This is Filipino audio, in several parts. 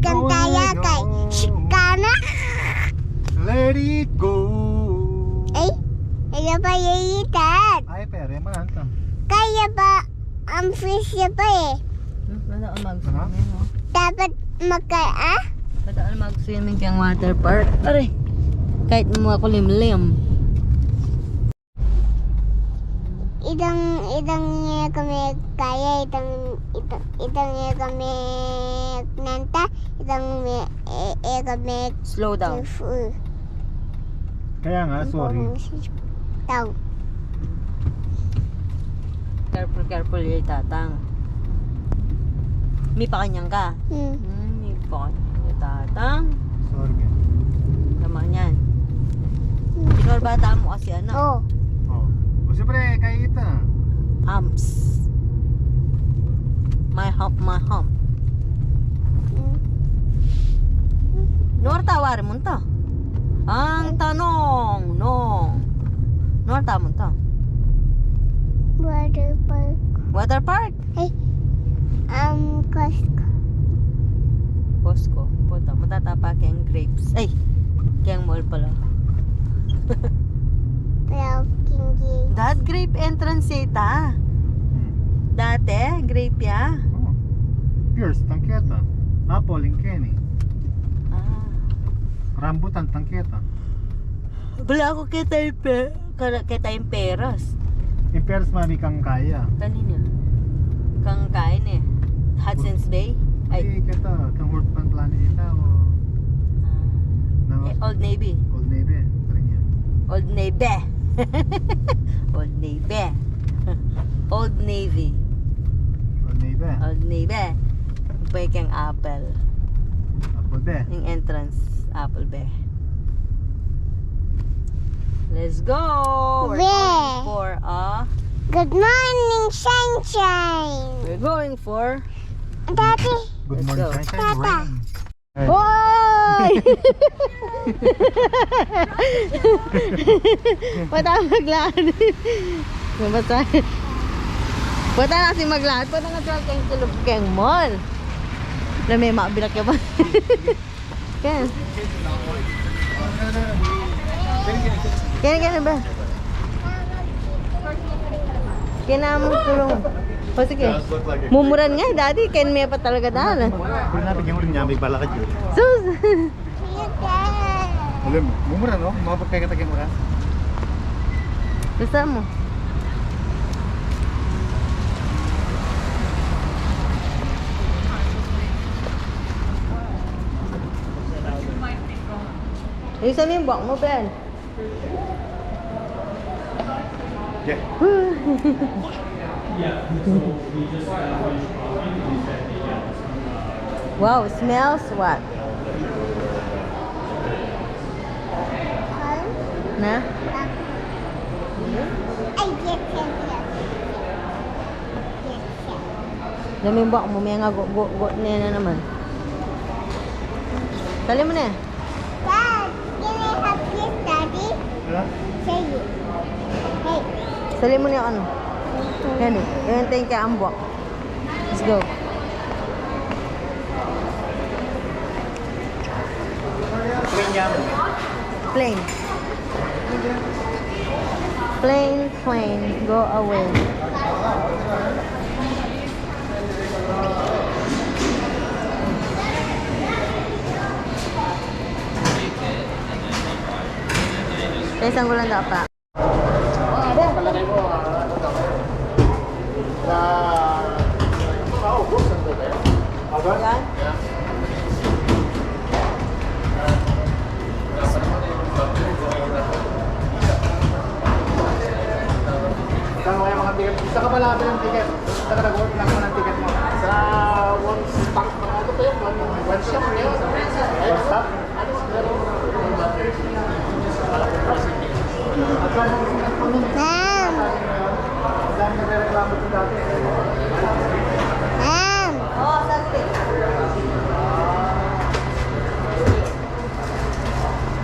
Ikan tayo kay Shikana. Let it go. Ay, kaya pa yayitan. Ay, pere, mananta. Kaya pa ang fish niya pa eh. Padaan mag-swimming, no? Dapat Padaan mag-swimming kayang water park. Aray! Kahit mga kulimlim. Idang niya kami kaya, idang niya kami nanta, idang niya kami Slow down. Kaya nga, sorry. Tao. Careful yung tatang. May pakanyang ka. May pakanyang yung tatang. Sorry. Tama yan. Ikaw bata mo kasi ano? Oh. Oh. O siyempre, kaya ita. Humps. My hump. Norta wari mo to. Ang tanong, no. Norta mo to. Water park. Water park? Costco. Costco. Puta, matatapa kayang grapes. Ay, kayang mall pala. Pero kingi. Dad, grape entrance ita. Dati, grape ya. Oh. Pierce, tangketa. Apple, Kenny. Ah. Rambutan, tangketa. Wala ako kitayong peras. Yung Pierce, mami kang kaya. Kanina. Kang kain eh. Hudson's Bay? Ay, Ay. kita. Kang Hortman Planeta o... Old Navy. Old Navy. Karinya. Old Navy. Old Navy. Old Navy. Old Navy. Old Navy. Pwede kang apple. Apple be. Yung entrance, apple be. Let's go! We're Be. going for a... Good morning, sunshine. We're going for... Daddy. Good Let's morning, go. sunshine. Papa. Rain. Hoy! Pata maglakad. Basta. Pata na si maglakad. Pata nga sa kayong tulog kayong mall. Na may makabilak ka ba? Kaya. Kaya ba? Kaya na mong tulong. O sige. Mumuran nga, daddy. Kaya may pa talaga dahil. Kung napigyan mo rin niya, may balakad yun. Sus! Alam mo, mumura no? Mapagkakatagyan mo ka? Gusto mo? Isa mo yung buwak mo, Ben. Yeah. Wow, it smells what? Na? Ay, yes. Dami yung buwak mo, may nga go na naman. Tali mo na. Dad, can I have this, Daddy? Wala? Say it. Hey. Tali mo na yung ano. Yan eh. Yan tayo kaya ang buwak. Let's go. Plain niya mo. Plain. Plain. Go away. Kaya isang gulang dapat. Palagay mo, ubos ang doon eh. Aga? Yan. Saan mo kaya mga ticket? Saan ka ba labi ng ticket? Saan ka nag-work lang mo ng ticket mo? Sa one stock mga ano to yun? One shop yun? One stop? Ma'am. Saan nagre-reklamo ito dati? Ma'am. Oh, saglit.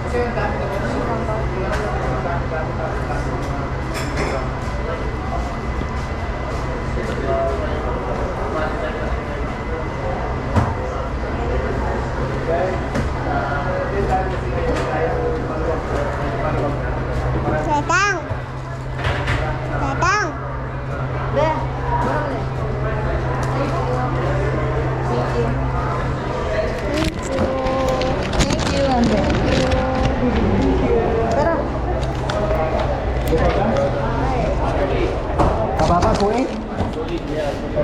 Kasi ang dami na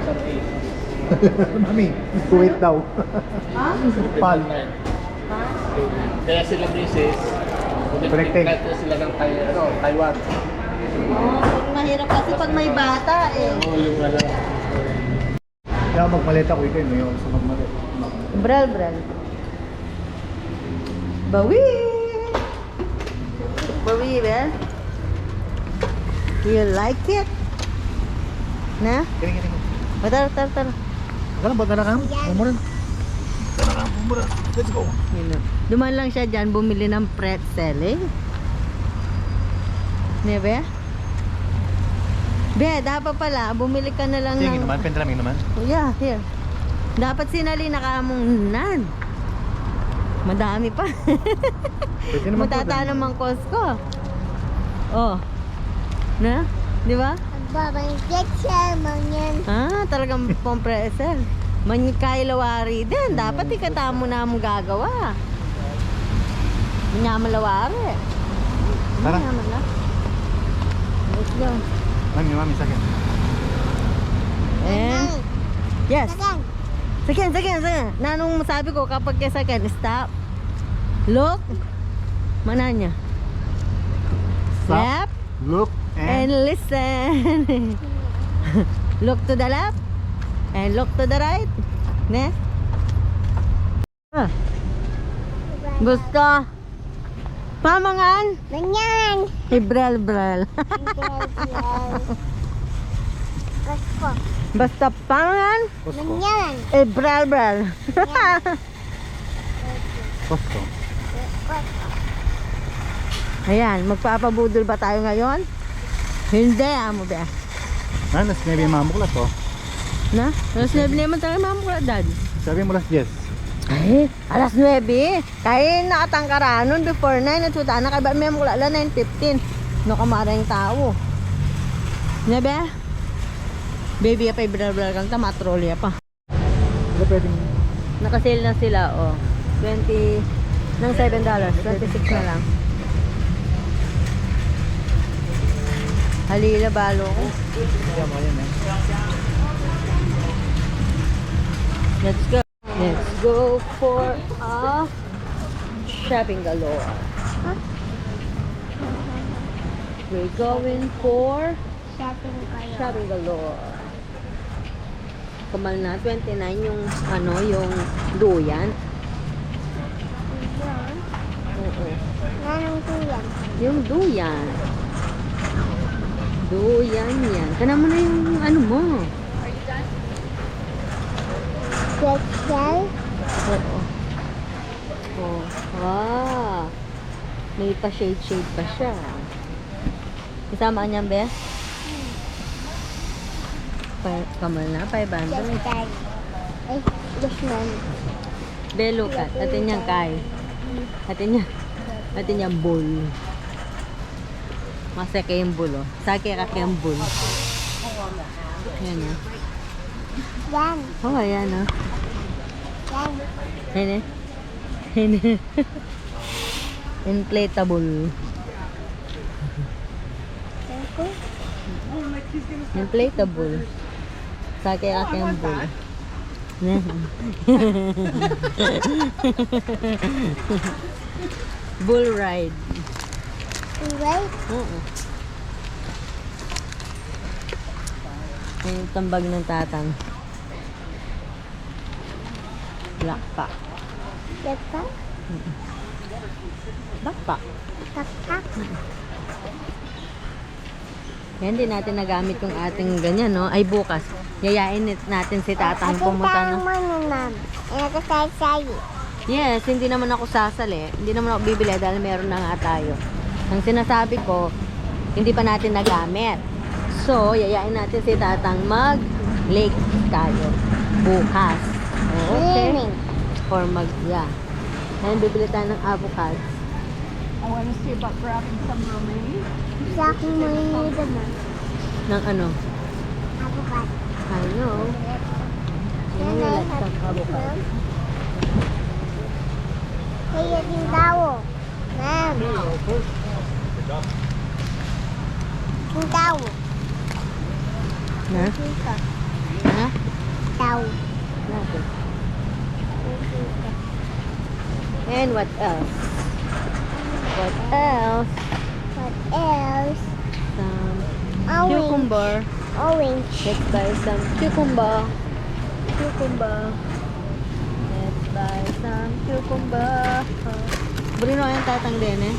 1,000 piece. Mami, Kuwait daw. Ha? Pal. Ha? Kaya sila misis, Connecting. sila ng Taiwan. Oh, mahirap kasi pag may bata eh. Oo, yung wala. Kaya magmaleta ko ikaw, may ako sa magmalet. Bral, bral. Bawi! Bawi, ba? You like it? Na? Kini. Tara, tara, tara. Akala ba ka? Umuran. Umuran. Let's go. Yun na. Duman lang siya dyan, bumili ng pretzel eh. Ne, be? Be, dapat pala, bumili ka na lang Tingin ng... naman, pendramin naman. Oh, yeah, here. Dapat sinali na kamong nan. Madami pa. Pwede naman po. Matata naman Costco. Oh. Na? Di ba? Babangkit siya, manyan. Ah, talagang compressor. Manyikay lawari din. Dapat ikatamo na mo gagawa. Manyaman lawari. Tara. Manyaman na. Let's go. Mami, sakit. And, yes. Sagan. Second. Nanong masabi ko kapag kay second, stop. Look. Mana niya? Step. Look And listen. Look to the left. And look to the right. Ne? Ah. Gusto? Pamangan? Manyan. Ibral-bral. Pasko. Basta pamangan? Manyan. Ibral-bral. Costco. Ayan, magpapabudol ba tayo ngayon? Hindi, amo ba? Ah, nas 9 mamuklat to. Na? Alas 9 naman tayo mamukla, Dad. Sabi mo las 10. Ay, alas 9. Kaya nakatangkaranon before 9 at suta na kaya may mukla la 9:15. No kamara yung tao. Nebe? Baby, apay bral-bral kang tamatrolya pa. Hindi pwedeng... Nakasale na sila, oh. 20 ng $7. 26 na lang. Halila balo ko. Let's go. Let's go for a shopping galore. We're going for Shopping kayo. shopping galore. Kamal na 29 yung ano, yung duyan. Oo. Nanong tuyan. Yung duyan. Duyan yan. Kana mo na yung ano mo. Pretzel. Oo. Oh. Ah. May pa shade pa siya. Isama niyan, be? Kamal na, 500. Pretzel. Ay, Guzman. Be, look at. Atin niyang kay. Atin niyang bowl. Masake yung bowl, oh. Sake kaki yung bowl. Yan, oh. Yan. Oh, ayan, oh. Yan. Hene. Inflatable. Ako. Inflatable. Sake kaki yung bowl. Bull ride. Right? Oo. Yung tambag ng tatang. Blackpack. Yapak. Backpack. Tak-tak. Yan, di natin nagamit yung ating ganyan, no? Ay, bukas. Yayain natin si tatang pumunta, no? Mo naman. Ito sayo. Yes, hindi naman ako sasali. Hindi naman ako bibili dahil meron na nga tayo. Ang sinasabi ko, hindi pa natin nagamit. So, yayain natin si tatang mag-lake tayo. Bukas. Okay? Swimming. Or yeah. Ngayon, bibili tayo ng avocados. I want to see about grabbing some romaine. Sa akin mo yung naman. Ng ano? Avocado. I know. Yan You ay like some avocado. Kaya din tao. Ma'am. Yung tao. Na? Dito. Ha? Wow. Natin. And what else? What else? What else? Some Orange. cucumber. Orange. Let's buy some cucumber. Cucumber. Let's buy some cucumber. Bili na kayong tatang din eh.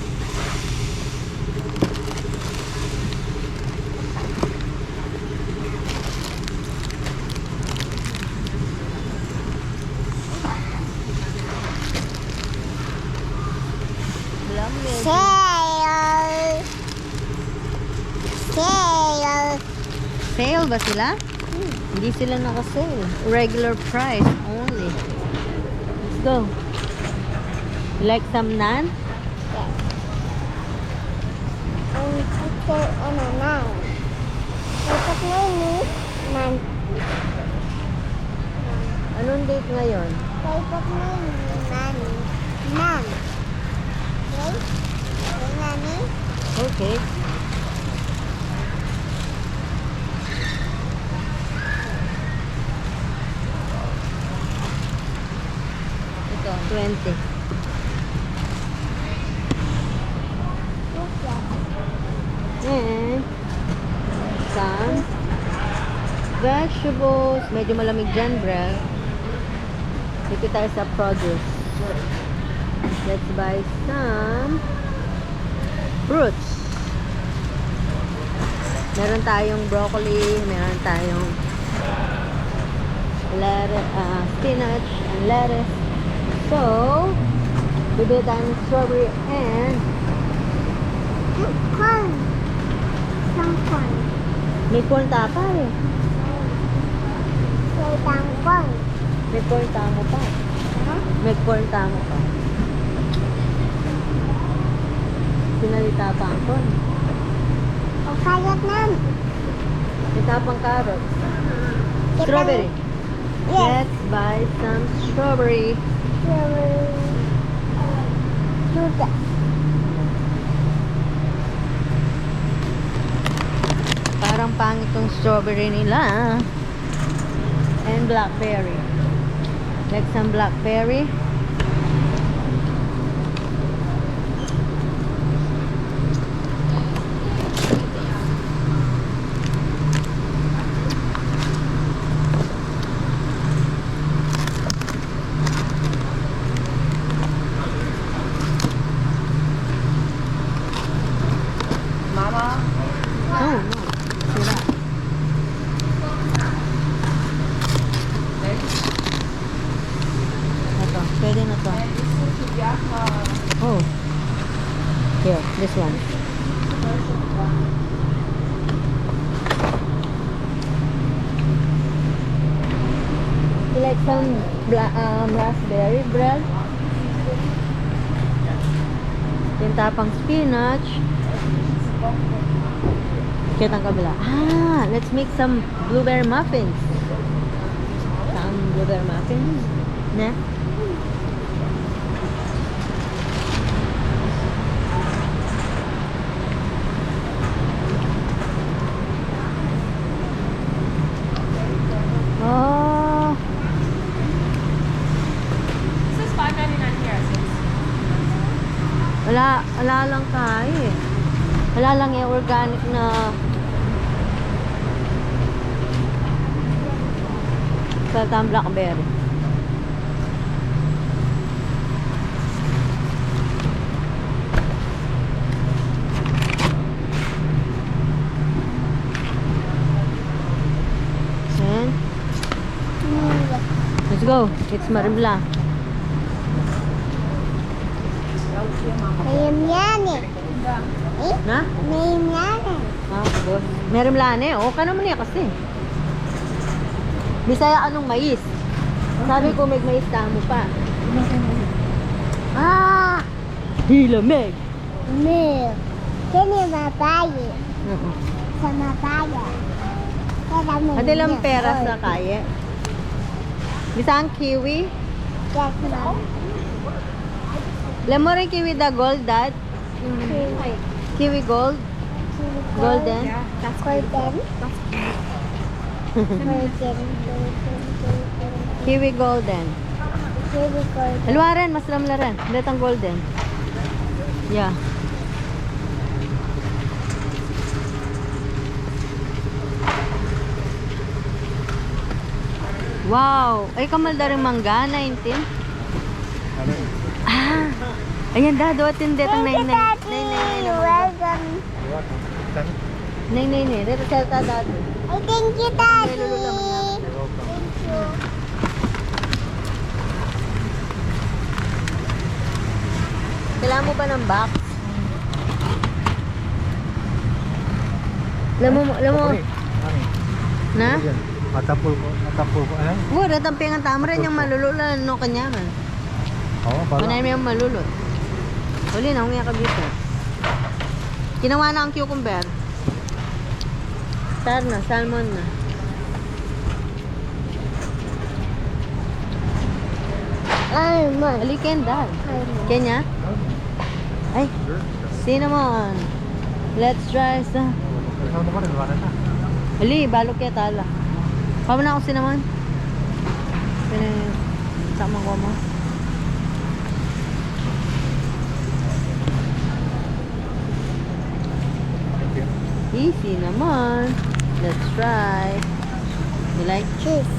Lamig. Sale. Sale. Sale ba sila? Hindi sila naka-sale. Regular price only. Let's go. You like some naan? Yes. Ito, ano, nan. Dapat na ini, nan. Anong date ngayon? Dapat na ini, nan. Nan. Okay? Okay, nani? Okay. Ito, 20. And some vegetables. Medyo malamig dyan, Brel. Dito tayo sa produce. Let's buy some fruits. Meron tayong broccoli, meron tayong spinach and lettuce. So, bibili tayo ng strawberry and Corn. Some corn. may corn tapa eh. Say down corn. May corn tamo pa. Huh? May corn tamo pa. Sinalita pa ang corn. O kayat nan. May tapang carrots. Kita- Strawberry. Yes. Let's buy some strawberry. Sugar. Parang pangit tong strawberry nila. And blackberry. Like some blackberry. Mama, Oh, no. Sira. Ito, pwede na to. Oh. Here, this one. You like some raspberry bread? Yung tapang spinach. Kitang kabila. Ah, let's make some blueberry muffins. Some blueberry muffins. Ne? Oh, this is $5.99 here. wala lang tayo eh. Wala lang yung organic na saltang blackberry. And let's go. It's Marimbla. Mayim yan eh. Eh? Na? Mayim yan eh. Ah, boss. Marimbla o ka naman niya kasi. Bisaya anong mais? Sabi ko may mais tamo pa. Ah! Hilamig. Milk. Kini mabayi. Oo. Sa mabaya. Kaya may Ate lang milk. pera Oh, sa kaya. Bisang kiwi. Yes, ma'am. Alam mo rin kiwi the gold, dad? Kiwi gold? Golden? Golden. Golden. Kiwi golden. Kiwi golden. Alwaran, mas lamlaran. Datang golden. Yeah. Wow! Ay, kamalda rin mangga, 19. Ano yun? Ah! Ayan, dado at hindi. Tang Thank you, 99. Daddy. Welcome. Iwat. Saan? 99. Dito sa dado. Ay, thank you, Daddy. Welcome. Thank you. Kailangan mo ba ng box? Alam mo, Ano? na? Yan. Matapul ko. Ano? Oo, datampi ang tama rin yung malulula. No, kanya man. Oo, parang. Kunay mo yung malulot. Uli na, humiya ka dito. Ginawa na ang cucumber. Star na, salmon na. Almond. Ali, Kendall. Almond. Kenya? Ay, cinnamon. Let's try sa... Ano ba rin? Wala na. Ali, balok kaya tala. Pama na ako cinnamon. Sama ko mo. Thank you. Easy naman. Let's try. You like? Cheese.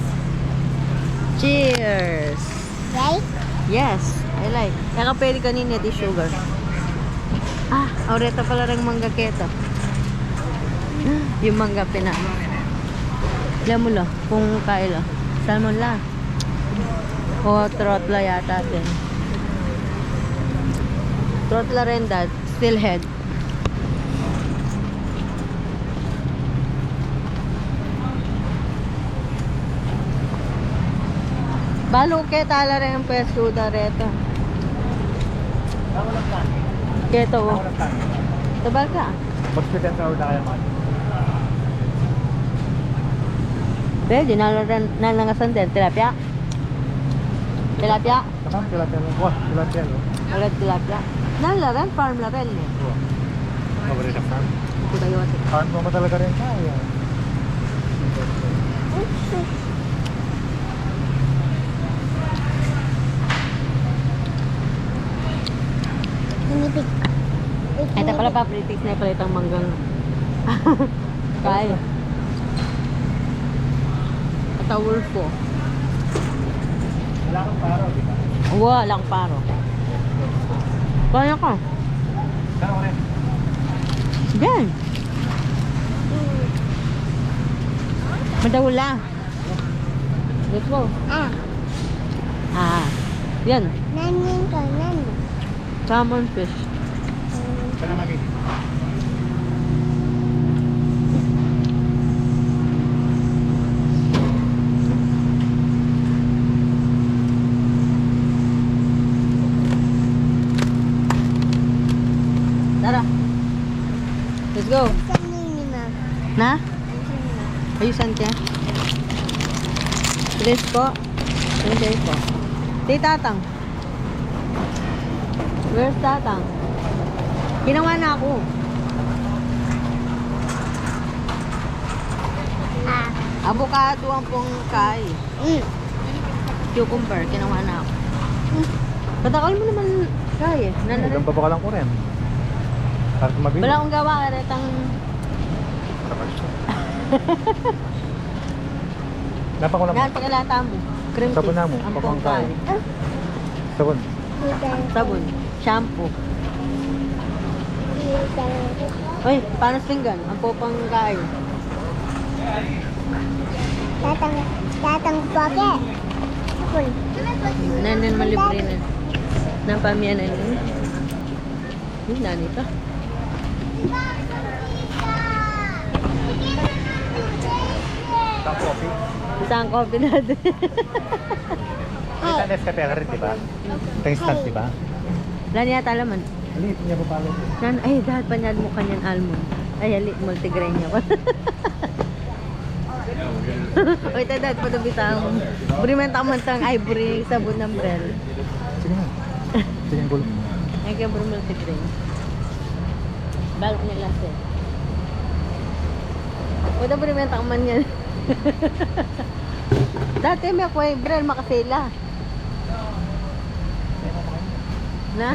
Cheers! Right? Yes, I like. Kaya ka pwede kanina di sugar. Ah, aureta pala rin mangga keto. Yung mangga pina. Alam mo lo, kung kaila. Salmon la. O trotla yata din. Trotla rin dad. Still head. Balo ke tala rin ang pesuda reto. Keto o. Tabal ka. Mag-split and sour na kaya man. Pwede, nalangasan din. Tilapia. Tilapia. Saka, tilapia. Wah, tilapia. Ulit tilapia. Nalaran, farm la rin eh. Paborito ka. Hindi ba yun? Farm mo talaga rin kaya. Hinipig. Ito pala pa, pretix na pala itong manggang. Kaya. Ito wolfo. Wala kang paro, di ba? Walang paro. Kaya ka. Saan ako rin? Diyan. Madawala. Let's go. Ah, Ah. Yan. nanin ka, nanin. Salmon fish. Saan na mami? Tara. Let's go. Saan ni Ma'am? Na? Ayusan ka. Tres po. Tres po. Di tatang. Where's tatang? Ginawa na ako. Ah. Avocado ang pungkay. Cucumber, ginawa na ako. Patakal mo naman kay eh. Ilang baba ka lang ko rin. Para tumabili. Wala akong gawa, karetang... Napa ko lang. Yan, pagkalata mo. Cream Sabon cheese. na mo, Ang papangkay. pungkay. Sabon. Sabon. Shampoo. Uy, paano pinggan? Ang pupangkay. Tatang poke. Apple. Nanan malibre na. Nang pamiyan na yun. Yung nani pa. Isang coffee. Isang coffee natin. Isang Nescafe ka rin, di ba? Ito instant, di ba? Wala niya talaman. Alit niya pa pala. Nan, ay, dahil pa niya mo kanyan almond. Ay, ali, multigrain niya pa. Uy, tadad, padabita mo. Burimenta ka man tang ivory sabon ng brel. Sige nga. Sige ang gulong. Ay, kaya buro multigrain. Balok niya last eh. Uy, burimenta ka man yan. Dati may Brel makasila. Na?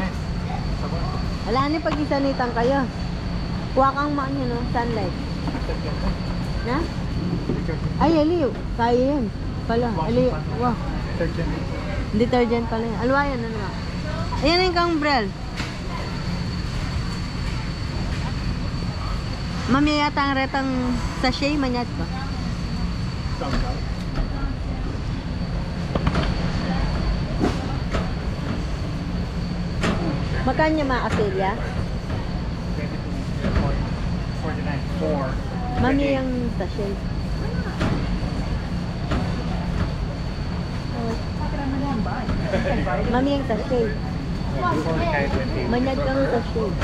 Wala ni pag isanitan kayo. Kuha kang sunlight. Na? Ay, aliw. Kaya yan. Pala, aliw. Wow. Detergent pala yan. Alwa yan, ano nga. Ayan yung kang Brel. Mami yata ang retang sachet, manyat ba? Magkano niya makasilya? 22.49. Mami yung sachet. Mami yung sachet. Manyad kang sachet.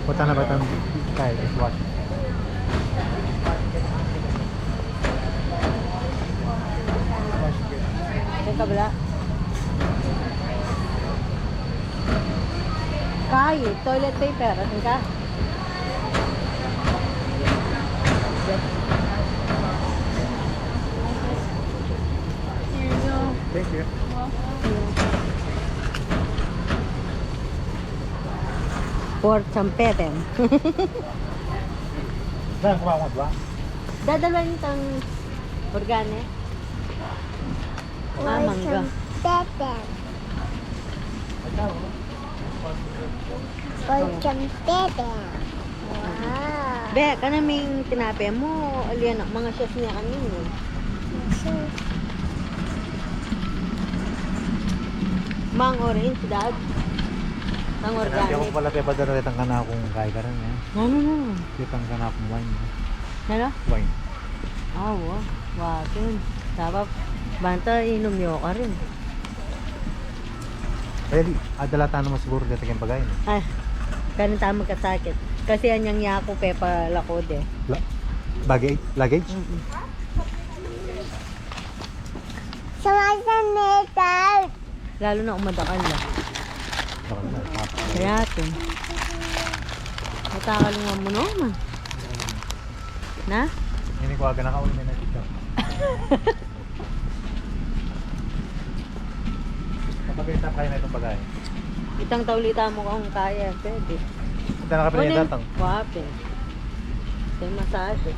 Punta na ba itong kaya? Watch. Yung kabila. Kaya, toilet paper. Asan ka? Thank you. Pork champeten. Saan kumawa mo ba? Dadalawin itong organe. Ah, mangga. Teten. Porcham teten. Wow. Be, kanaming tinape mo. Aliyan, mga chef niya kanina. Mang orange, dad. Mang Hindi ako organic. pala tayo padala itang kana kung kaya ka rin eh. No. Itang kana kung wine. Ano? Wine. Ah, wow. Wakin. Dapat, banta, inom niyo ka rin. Kaya di, adalata naman siguro dito kayong pagayin. Ay, ganun tama kasakit. Kasi anyang yako pepa lakod eh. Luggage? Sumasan metal. Lalo na umadakal lang. Kaya ito. Matakalungan mo naman. Na? Hindi ko aga nakaulit na dito. Kapag-isa kayo na itong pagayin. Itang taulita mo kung kaya. Pwede. Ito nakapili yung datang. Wape. Ito yung massage.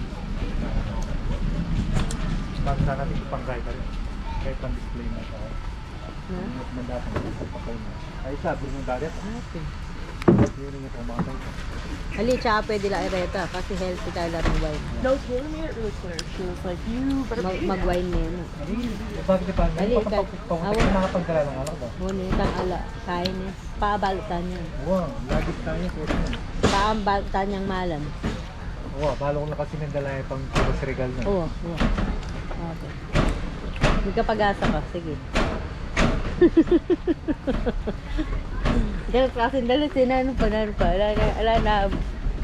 Bago sana natin ipang kaya ka rin. Kahit pang display na ito. Na? Mandatang ito pa kayo na. Ay sabi ng dagat. Wape. Yun yung itong mga tayo. Ali, tsaka pwede lang ireta. Kasi healthy tayo lang ng wine. No, Taylor made it really clear. She was like, you better pay. Mag-wine na yun. Bakit pa? Dali, Pag nakapagdala ng anak ba? Ngunit itang ala. Kain niya. Paabalutan niya. Wow, lagit tayo. Paabalutan niyang malam. Wow, balo ko na kasi nandala yung pang tulos regal na. Oo. Okay. Hindi ka pag-asa ka. Sige. Dahil kasi dahil sinano pa. Ala na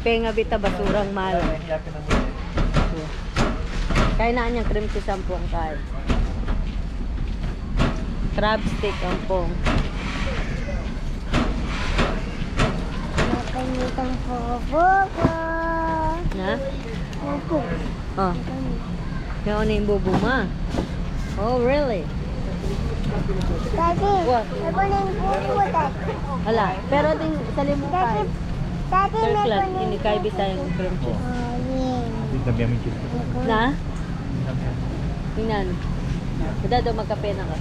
penga bita basurang malam. Yapin na muna. Kaya na niyang cream cheese ang puwang kain. Crab stick ang pong. Nakanyitang popo. Na? Popo. Oh. Yung ano yung bubo ma? Oh, really? Daddy, What? ako na yung popo, Daddy. Hala. Pero din sa limutan. Daddy, Sir may Clark, kunin ini kay Bisayang cream cheese. Oh, yeah. Yung dami yung cheese. Na? Tingnan. Kada daw magkape na ka.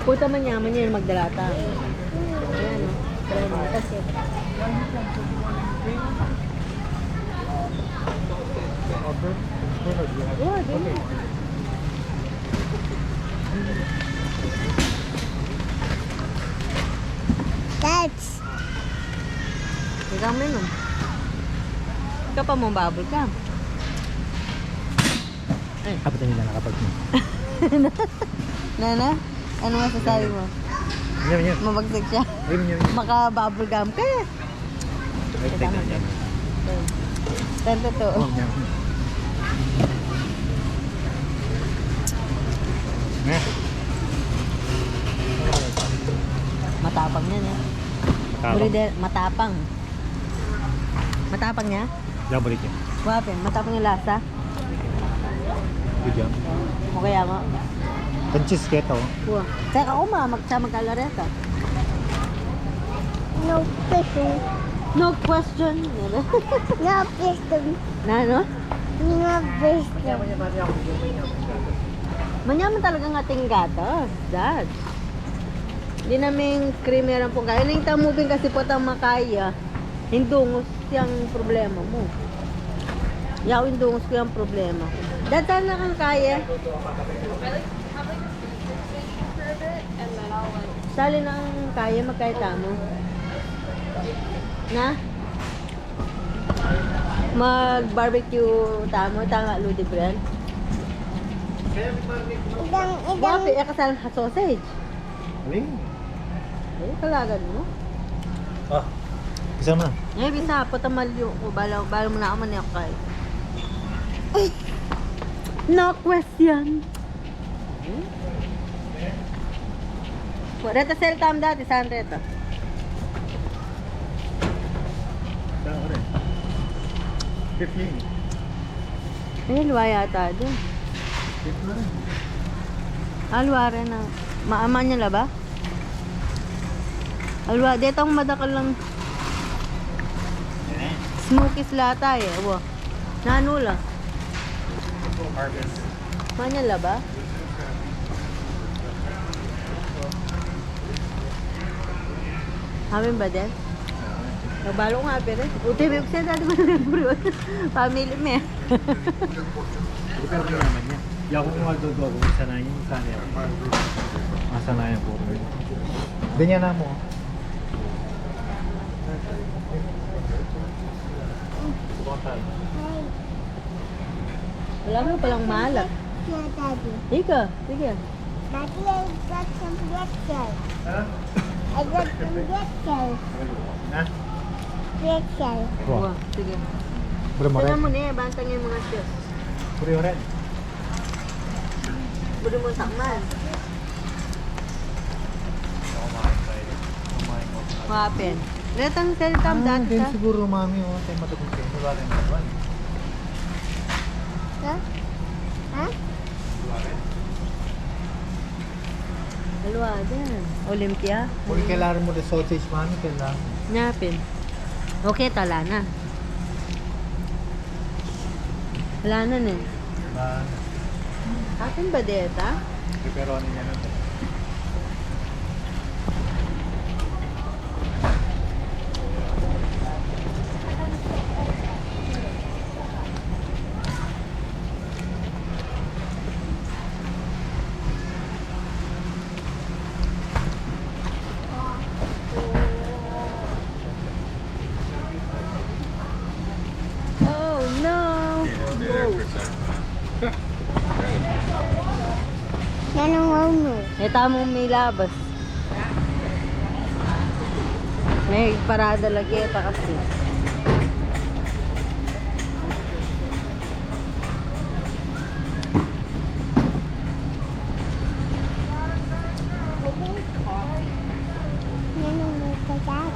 Puta man yaman yan magdalata. Ayan o. Try mo. Kasi. Yeah, di. That's Ikaw mo nun. Ikaw pa mong bubble ka. Kapit na nila nakapag mo. Nana? Ano masasabi mo? Yan. Mabagsak siya. Yan. Maka-bubble gum ka. Tama yan. Tanto to. Matapang yan eh. Breeder, matapang. Matapang niya? Jambalik yan. Wapin, matapang yung lasa. Bigyan. O kaya mo? Panchis keto. Wah. Kaya ako magsama kalareta. No fish. No question. No fish. Na ano? No fish. Manyaman talaga ng ating gatas. Dad. Hindi namin creameran po kaya. Nang tamubing kasi po ang makaya. Hindungos yung problema mo. Yaw hindungos ko yung problema. Dad, saan na kang kaya? Sali na ang kaya, magkaya mo. Na? Mag-barbecue tamo, tanga Ludi Brand. Wapi, kasal sausage. Aling. Ay, kalagan mo. Ah. Isa na. Ngayon, bisa, patamalyo ko. Bala mo na ako man yung kay. No question. Reta sell time dati, saan reta? Saan ko rin? 15. Ay, luwa yata doon. 15 na rin. Alwa rin na. Maama niya la ba? Alwa, dito ang madakal lang. Smokies lata eh. Wow. Nanula. Harvest. Manya la ba? Amin ba din? Nagbalo ko nga pero. Uti, may uksa dati mo na puro. Family me. Pero hindi naman niya. Hindi ako magdodo kung sanayin yung sanay ako. Masanayan ko. Ganyan na mo. Wala mo palang malat. Yeah, Daddy. Ika, sige. Daddy, I got some pretzels. Ha? I got some pretzels. Ha? Pretzels. Wow, sige. Bro mo Sana rin. mo na bantang yung mga shoes. Bro mo rin. Budi mo takman. Mapen. Retang teletam dati Din sa. siguro mami oh. Tayo matugong kayo. Wala rin naman. Huh? Huh? Alwa din. Olympia. Kung kailangan mo the sausage mami, kailangan. Nyapin. Okay, tala na. Wala na eh. Atin ba deta? Pepperoni niya nun. Oh no! Yan ang uno. Eh, tamong may labas. May parada lagi pa kasi. Yan ang may kagaya.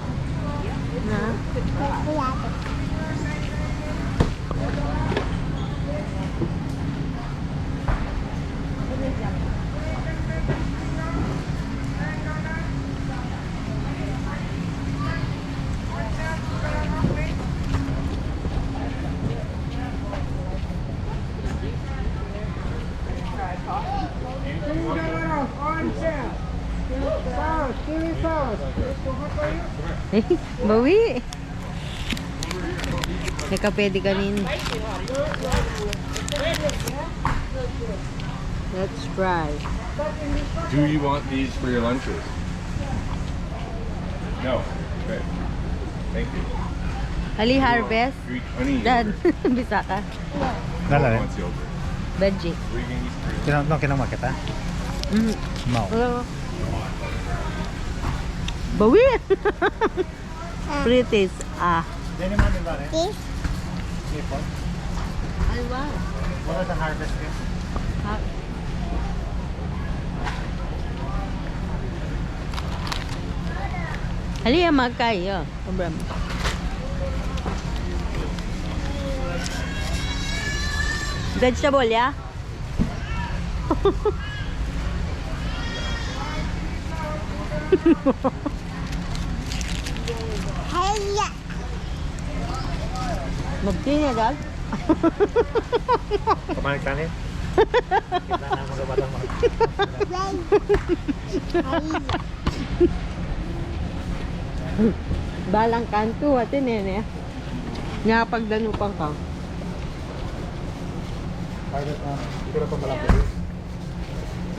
Na? Kagaya. Eh, bawi. May kape di kanina. Let's try. Do you want these for your lunches? No. Okay. Thank you. Ali Harvest. Greek honey Dad, yogurt. bisa ka. No Nala one rin. wants yogurt. Veggie. What are you gonna eat for your Kinamakit ha? Mm. Mau. Hello. Bawi. Pretties. Ah. Yan yung mami ba rin? This Ipon? Ay, wow. Wala sa harvest yun. Ha? Halika, magkayo. Problem. Vegetable, ya? Hey, Magtinya, dad. Kumain ka rin? Kita na mga batang mga. Balang kanto, ate nene. Nga pagdanupan ka. Pilot na, hindi ko na pa malapit.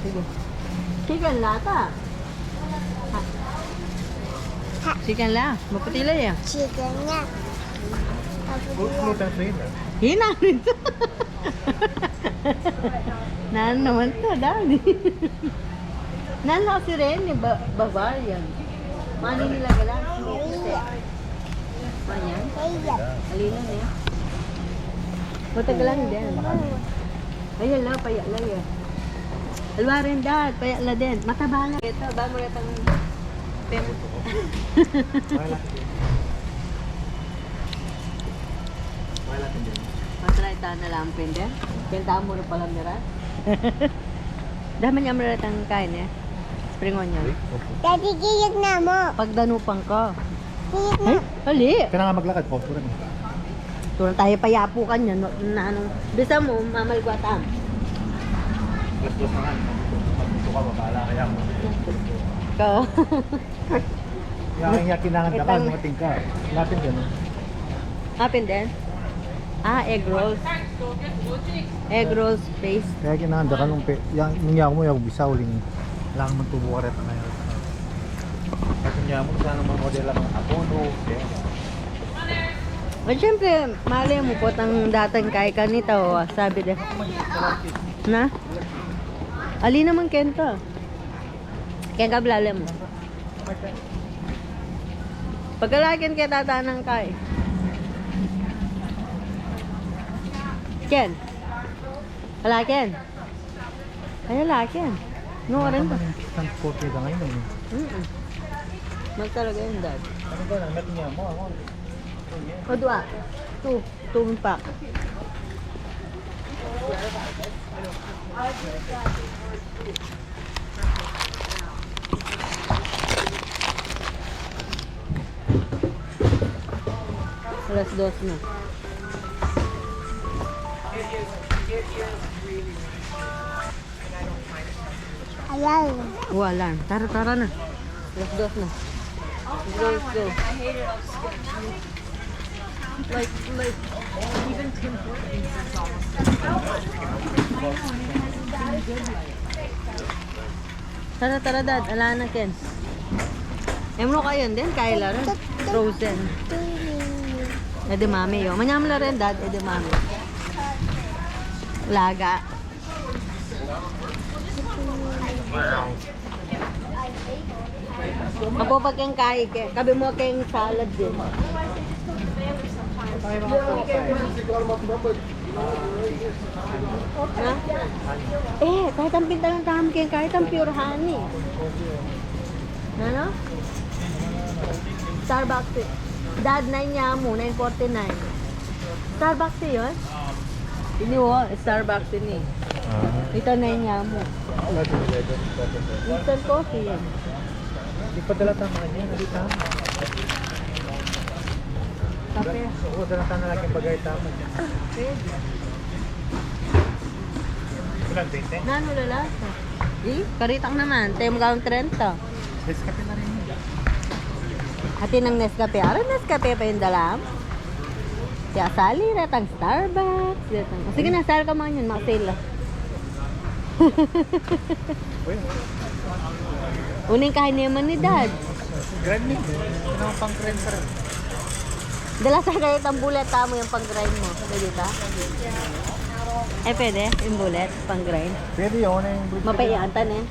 Sige. Chicken lata. Chicken la. Mapatila ya. chicken nga. Gluten free na. Hina rin to. Nan naman to, daddy. Nan na si Rene, Bavarian. Mani nila gala. Manyan. Hey, Alina niya. Matagalan din. Ayan la, paya la ya. Alwa rin dad, paya la din. Mataba na. Ito, bago rin ang pemo. Matry ta na lang pende. Kenta mo na pala nira. Dami niya maratang kain eh. Spring onion. Daddy, giyag na mo. Pagdanupang ko. Giyag na. Ay, ali. Kailangan maglakad po, puro na. Turang tayo payapo ka niya. Na anong, bisa mo, mamalgwatam. Plus na nga. Magputo ka, babala kaya mo. Ko. Kaya kinangan ka, Itang- dumating ka. Lapin dyan. Hapin din? Ah, egg rolls. Egg rolls paste. Kaya kinahanda ka nung nung mo yung bisa uling lang magtubo ka rin na ngayon. Kasi niya mo sana mga model lang ng abono. At syempre, mali mo po tang datang kay kanito. Sabi de. Na? Ali naman kento. Kaya kablala mo. Pagkalakin kaya tatanang kay. Ken. Alakin. Ay, alakin. No, rin ba? Transport ka ngayon. Mag talaga yun, dad. Ano ba, natin niya mo ako. O, dua. Two pack. Alas 2 na. Ayan. Wala. Tara na. Alas 2 na. Let's go. Like, even Tim Hortons is almost. Tara, dad. Ala na, Ken. Emro kayo din, Kyla rin. Frozen. Ede mami yo. Manyam la rin, dad. Ede mami. Laga. Ako pag keng kai, kabi mo keng salad din. Ha? Kahit ang pinta ng tama keng, kahit ang pure honey. Ano? Starbucks eh. Dad, 9 niya mo, 9.49. Starbucks eh yun? Ini wo, Starbucks ini. Ito 9 niya mo. Instant coffee yan. Di pa dala tama niya, nalita. Kape. Oo, dala tama lang yung bagay tama niya. Pwede. Ilan, 20? Nano lalasa? Karitang naman. Tayo magawang 30. Descape na rin niya. Hati ng Nescafe. Aray, Nescafe pa yung dalam. Kaya sali, ratang Starbucks. Ratang. Sige na, sali ka mga yun. Makasale lang. Uning kain naman ni Dad. Grind mo. Ano ang pang-grind ka rin? Dala sa kahit ang bullet mo yung pang-grind mo. Pwede ta? Pwede. Yung bullet, pang-grind. Pwede yun, yung brief. Mapayaan eh.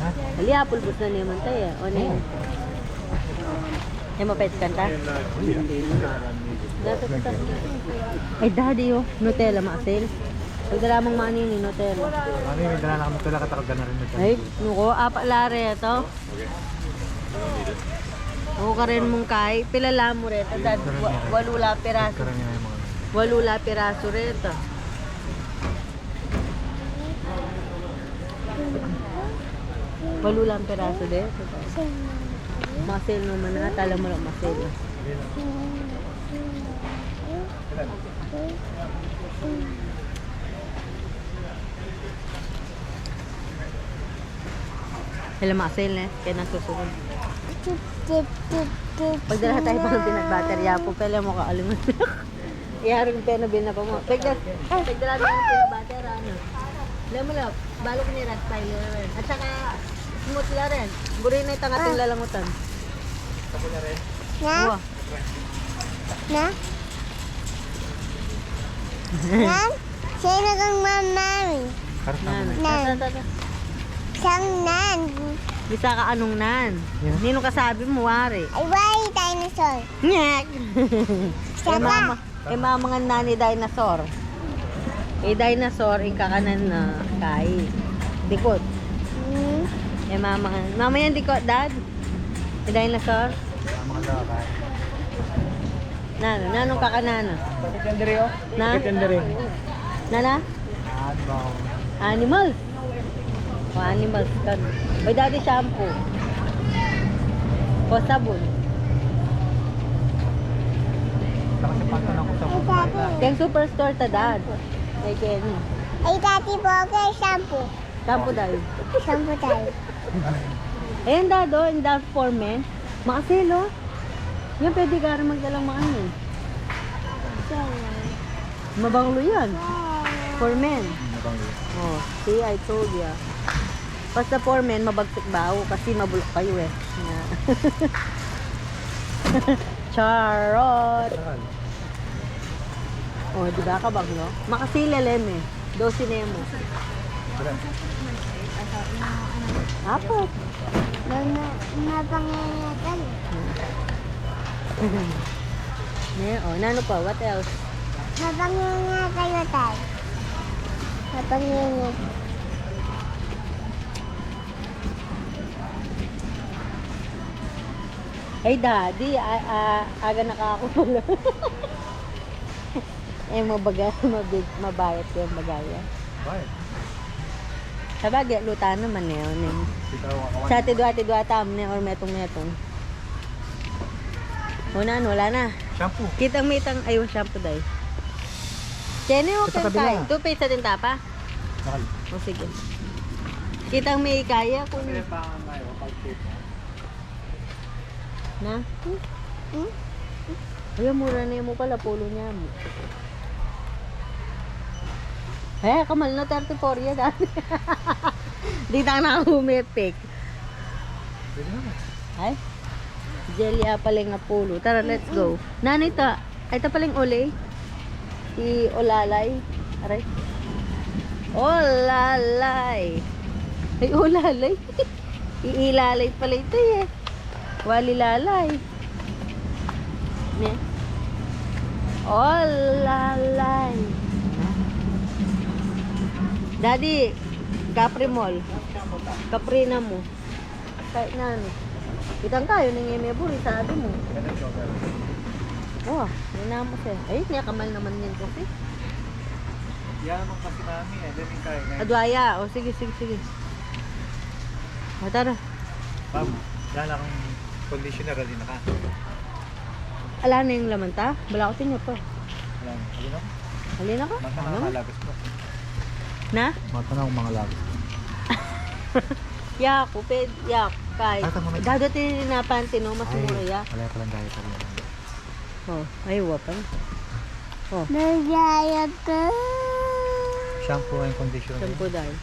Ha? Dali, pulbos na naman tayo. O na yun. Yung mapait kanta? Ay, daddy oh. Nutella, makasale. Pagdala mong money ni Nutella. Ano yung dala na kami tula katakaga na rin ito. Ay, nuko, lare ito. Oo ka rin mong kay. Pilala mo rin. Dad, walula piraso. Karamihan yung mga Walula piraso rin. Walulang piraso din. Masil naman na. Tala mo lang masil. Sila masil na. Kaya nasusunod. Tip, tip, tip, tip. Pag dala tayo pa ng pinag-batterya po, pala mo kaalingan. Iharong penabil na pa mo. Pagdala tayo ng pinag-batterya, ano? Alam mo lang, balok ni Rat Tyler rin. At saka, smooth la rin. Buri na itang ating lalangutan. Na? Uwa. Na? Na? Sino kang mamami? Nan. Nan. Tata. Sang nan. Bisa ka anong nan? Ninong kasabi mo, wari. Ay, why dinosaur? Nyek! Saka. Mga nani dinosaur. Dinosaur, kakanan na kay. Dikot. Hmm. Mama yan dikot, dad? Dinosaur? mga lakay. Nanong kakanana? Ketendere oh. Na? Ketendere. Nana? Adbaw. Animals. O animals kan. May dati shampoo. O sabon. Nakasipatan ako sa Ay, dati. Kaya superstore ta dad. Kay Kenny. Ay, dati po ako shampoo. Shampoo dahil. Shampoo tayo. Ayan dado, in that for men. Makasilo. Yan pwede ka rin magdalang mga ano. Mabanglo yan. For men. Oh, see, I told ya. Basta for men, mabagsik baho kasi mabulok kayo eh. Charot! Oh, di ba kabaglo? Makasilelem eh. 12 na mo. Apat. Mapangingatan. Oh, nano pa? What else? Mapangingatan na tayo. Mapangingatan. Hey daddy, aga nakakakulo. Mabayat yung bagaya. Bakit? Sabagay, luta naman eh. Bitaw ako. Sa tidwa tam ne or metong. Una, wala na. Shampoo. Kitang mitang ayun shampoo dahil. Kene o Sa kaya kabila. tupay sa tintapa? Nakal. O sige. Kitang may kaya kung Pangan tayo pag-shoot. na. Ay, mura na mo pala polo niya mo. Kamal na 34 yan dati. Di tayo nakahumipik. Pwede naman. Ay, jelly pala nga pulo. Tara, let's go. Nani ta? Ay, ito paling uli. Olalay. Aray. Olalay. Ay, olalay. Iilalay pala ito eh. Walilalay. Ne? Olalay. Daddy, Capri Mall. Caprina mo. Kahit na ano. Kitang kayo ng emeburi, sabi mo. Oh, yun na mo siya. Ay, niya kamal naman yan kasi. Yan naman kasi namin eh. Dami kayo na. Adwaya. O, sige. O, tara. Pam, yan akong conditioner rin na ka. Ala na yung laman ta? Bala ko tinyo pa. Alam, ano na? Halina ka? Mata na Ano? ang malagas ko. Na? Mata na ang mga lagas ko. Yaku, yaku, kay. Ah, tama na. Dado tininapanti, no? Mas mura ya. Wala palang gaya pa rin. Oh, ay, wapan. Oh, Nagayat ka. Shampoo and conditioner. shampoo dahil.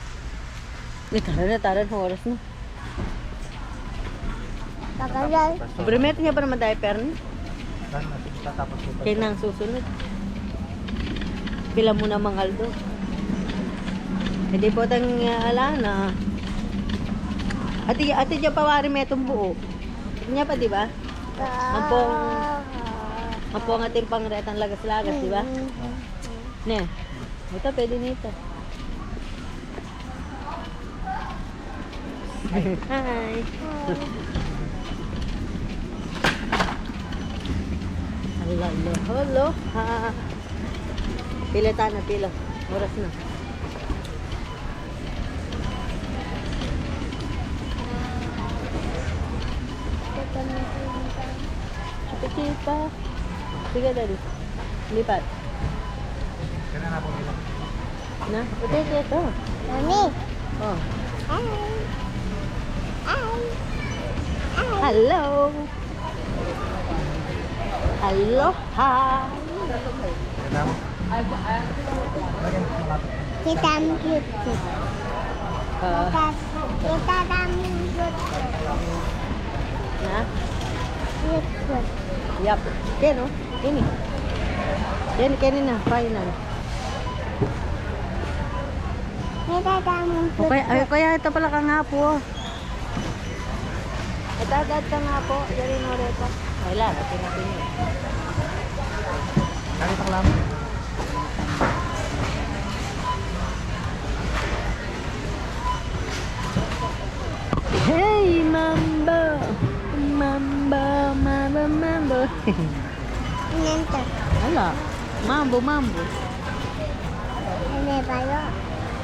Tara na, oras na. Pakagal. Bremet niya pa naman diaper ni. Tatapos ko pa. Kaya nang susunod. Pila mo na mangaldo. Hindi po tang ala na. Ati dyan pawari may itong buo. Niya pa, di ba? Ampong ating pangretang lagas-lagas, di ba? Ne. Ito, pwede nito. Hi. Aloha. Pila ta na, pila. Oras na. Kita. Sige, daddy. Lipat. Kaya na po nila. Na? Ito, ito. Mami. Oh. Hi. Hi. Hello. Aloha. Kaya na mo. Lagyan mo yung Kita ang cute. Kita ang cute. Na? Cute. Yup. Yan, oh. Ini. Yan, kanin na. Final. Kita ang O, kaya ito pala ka nga po. Ito agad ka nga po. Yan rin ulit. Wala, natin natin yun. Ganito lang. Hey, mambo! Mambo, mambo, mambo. Nento. Wala. Mambo, mambo. Ano ba yun?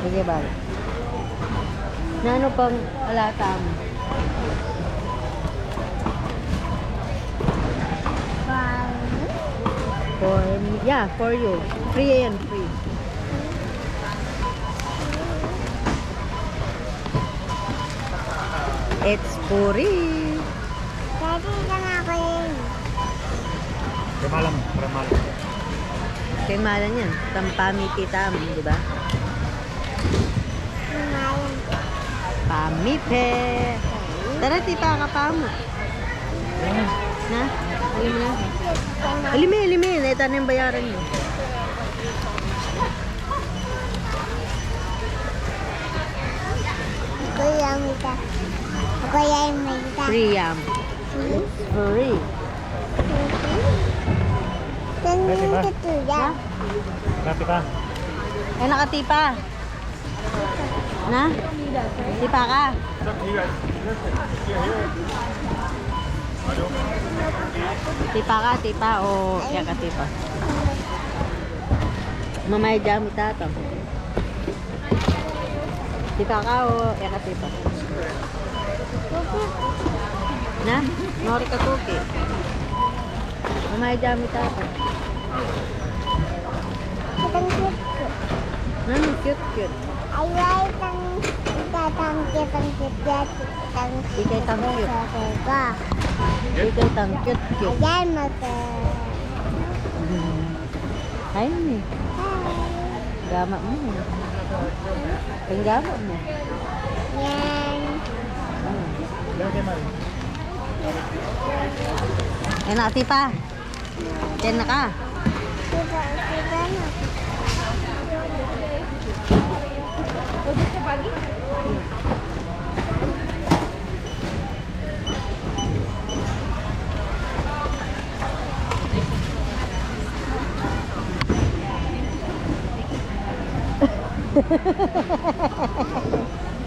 Sige, bali. Na ano pang alata mo? For me. Yeah, for you. Free and free. It's free. Daddy, lang ako yun. Ramalam. Ramalam. Kaya malan yan. Tampamiti-tam, di ba? Lumayan. Pamipe. Tara, tipa ka pa mo. Na? Alim mo na. Alimi, alimi. Ito na yung bayaran mo. Ako yung ita. Ako yung may ita. Free yam. Free. Ganyan ito yan. Dati pa. Eh, nakatipa. Na? Tipa ka. Tipa ka, tipa o kaya ka tipa. Mamay dami tato. Tipa ka o kaya ka tipa. Na? Nori ka tuki. Mamay dami tato. Kitang cute ko. Nani, cute, cute. Ay, right ang tatang cute yan. Ikay tang cute. Ka. Ikay tang cute, cute. Ayan mo to. Ay, ni. Gama mo. Ang gama mo. Yan. Lagyan mo rin. Eh, nati pa. Diyan na ka. Diba na?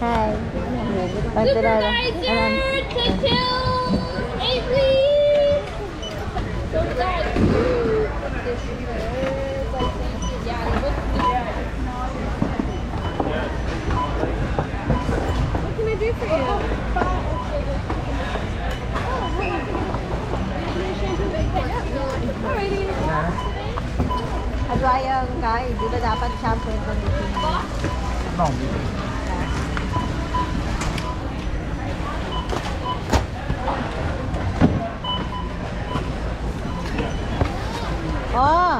Hi. Pagdala. Adwayang kay, di ba dapat shampoo and conditioner? No. Oh,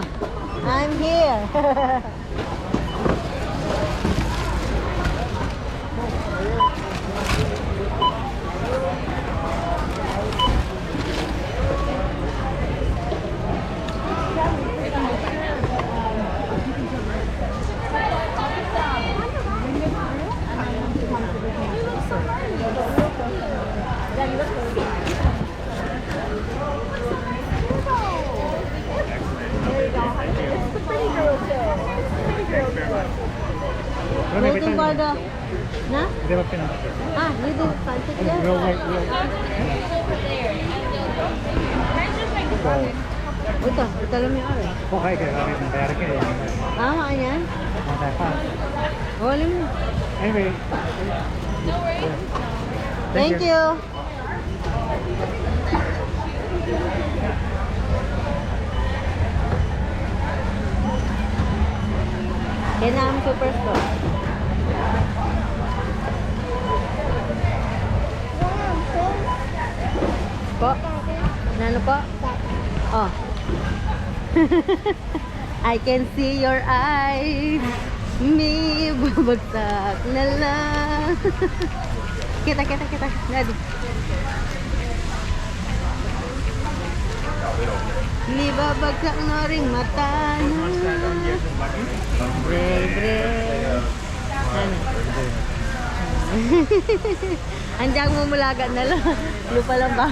I'm here. Waiting for the... Na? Hindi ba pinag? Ah, you did fancy We'll there? wait. Ito lang yung ari. Okay, kaya kami ng kaya rin. Tama ka yan? Matay pa. Wala mo. Anyway. Thank you. Yan na ang superstore. Po? Ano po? Oh. I can see your eyes. May babagsak na lang. Kita. Daddy. May babagsak na ring mata na. Bre. Ano? Andiyan mo mulaga na lang. Lupa lang ba?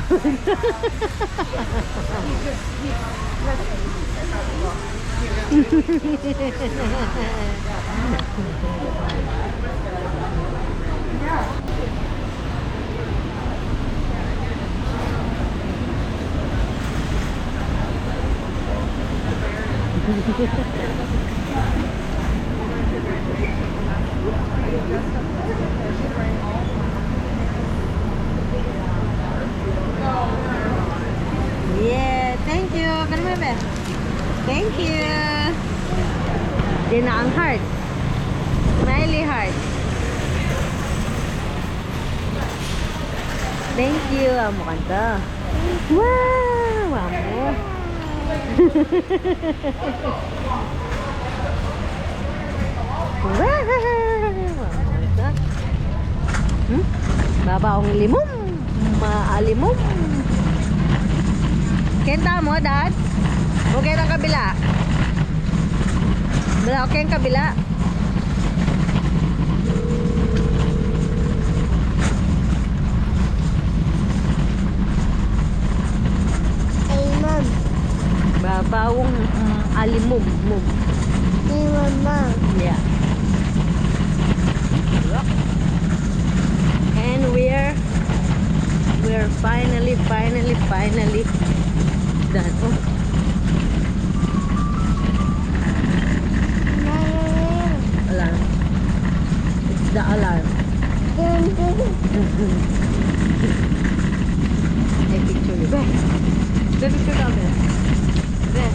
Yeah, thank you. Kan mo ba? Thank you. Yan na ang heart. Smiley heart. Thank you. Amo kanta. Wow! Amo. Wow! Amo kanta. Babaong limom. Maalimom. Kenta mo, Dad? Okay ang kabila. Okay ang kabila. Hey, Mom. Babawong alimog. Hey, Mama. Yeah. And we're finally done. Oh. Alarm. It's the alarm. Take picture you. Be. Take picture ka, Be. Be.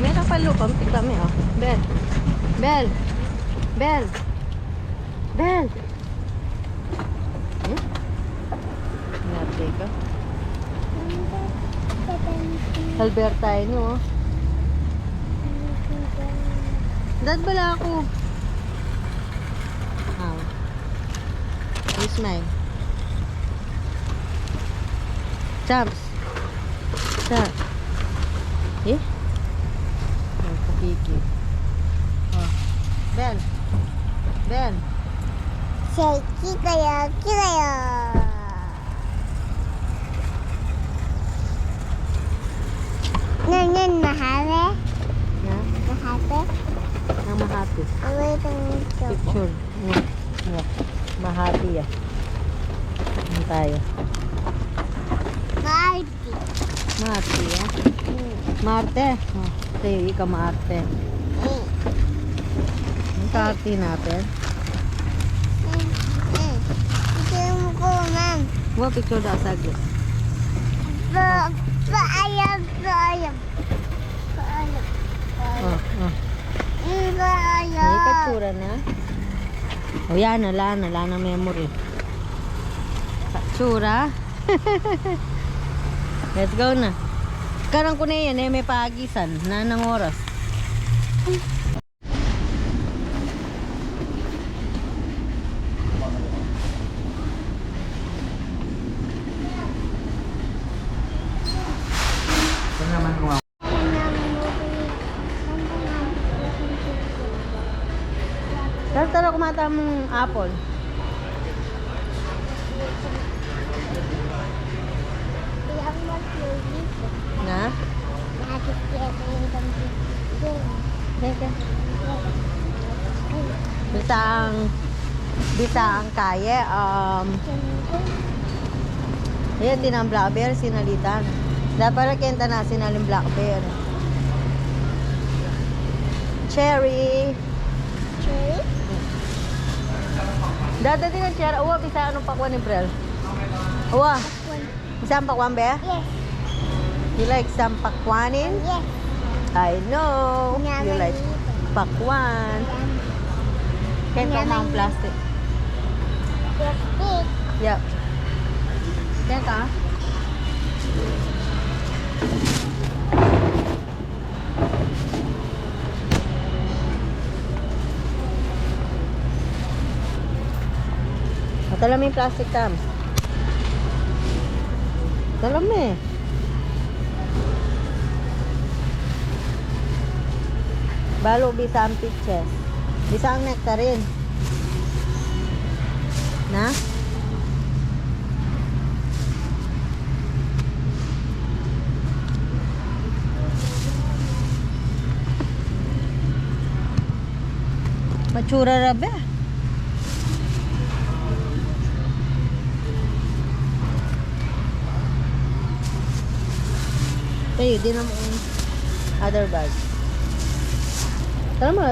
Meron pa lupang kami, oh. Bel. Ngati ka. Albertine, oh. Dad, bala ako. You smile. Champs. Eh? Oh, pakiki. Oh. Bel. Say, kita ya. Nan, mahali. Na? Mahali. Ang Mahati. Away itong Picture. Mahati, ah. Ano tayo? Marty. Mahati, ah. Marte. Oh, tayo, ikaw Marte. Ang kati natin. Picture mo ko, Ma'am. Huwag picture daw saglit. Paayam. Oh. May katsura na. O yan, wala na memory. Katsura. Let's go na. Karang ko na yan, may pagisan. Nanang oras. Ito naman kung ako. Tara kumata mong apple. Na? Teka. Bisa ang kaya. Ayan din ang blabber, sinalitan. Dapat kenta nasin aling blackberry. Cherry. Cherry? Dada din ang cherry. Uwa, bisa anong pakwan ni Brel? Uwa, bisa ang pakwan, be? Yes. You like some pakwanin? Yes. I know. You like pakwan. Kenta mo ang plastic. Yes, big. Yep. Kenta? Tala mo yung plastic tam. Tala mo eh. Balo bisa ang peaches. Bisa ang nectarine. Na? Matsura rabe. Tayo, di naman yung other bag. Tala mo.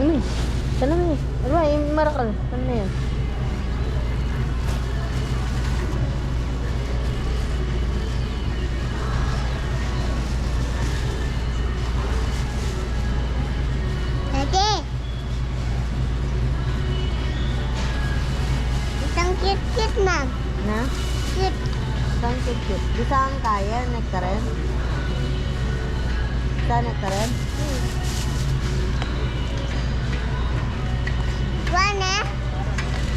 Mimi, tala mo. Ano ba, yung marakal. Tala mo yan. Daddy. Isang cute, ma'am. Na? Cute. Saan cute? Bisa ang kaya, nectarine? Bisa nectarine? One, eh?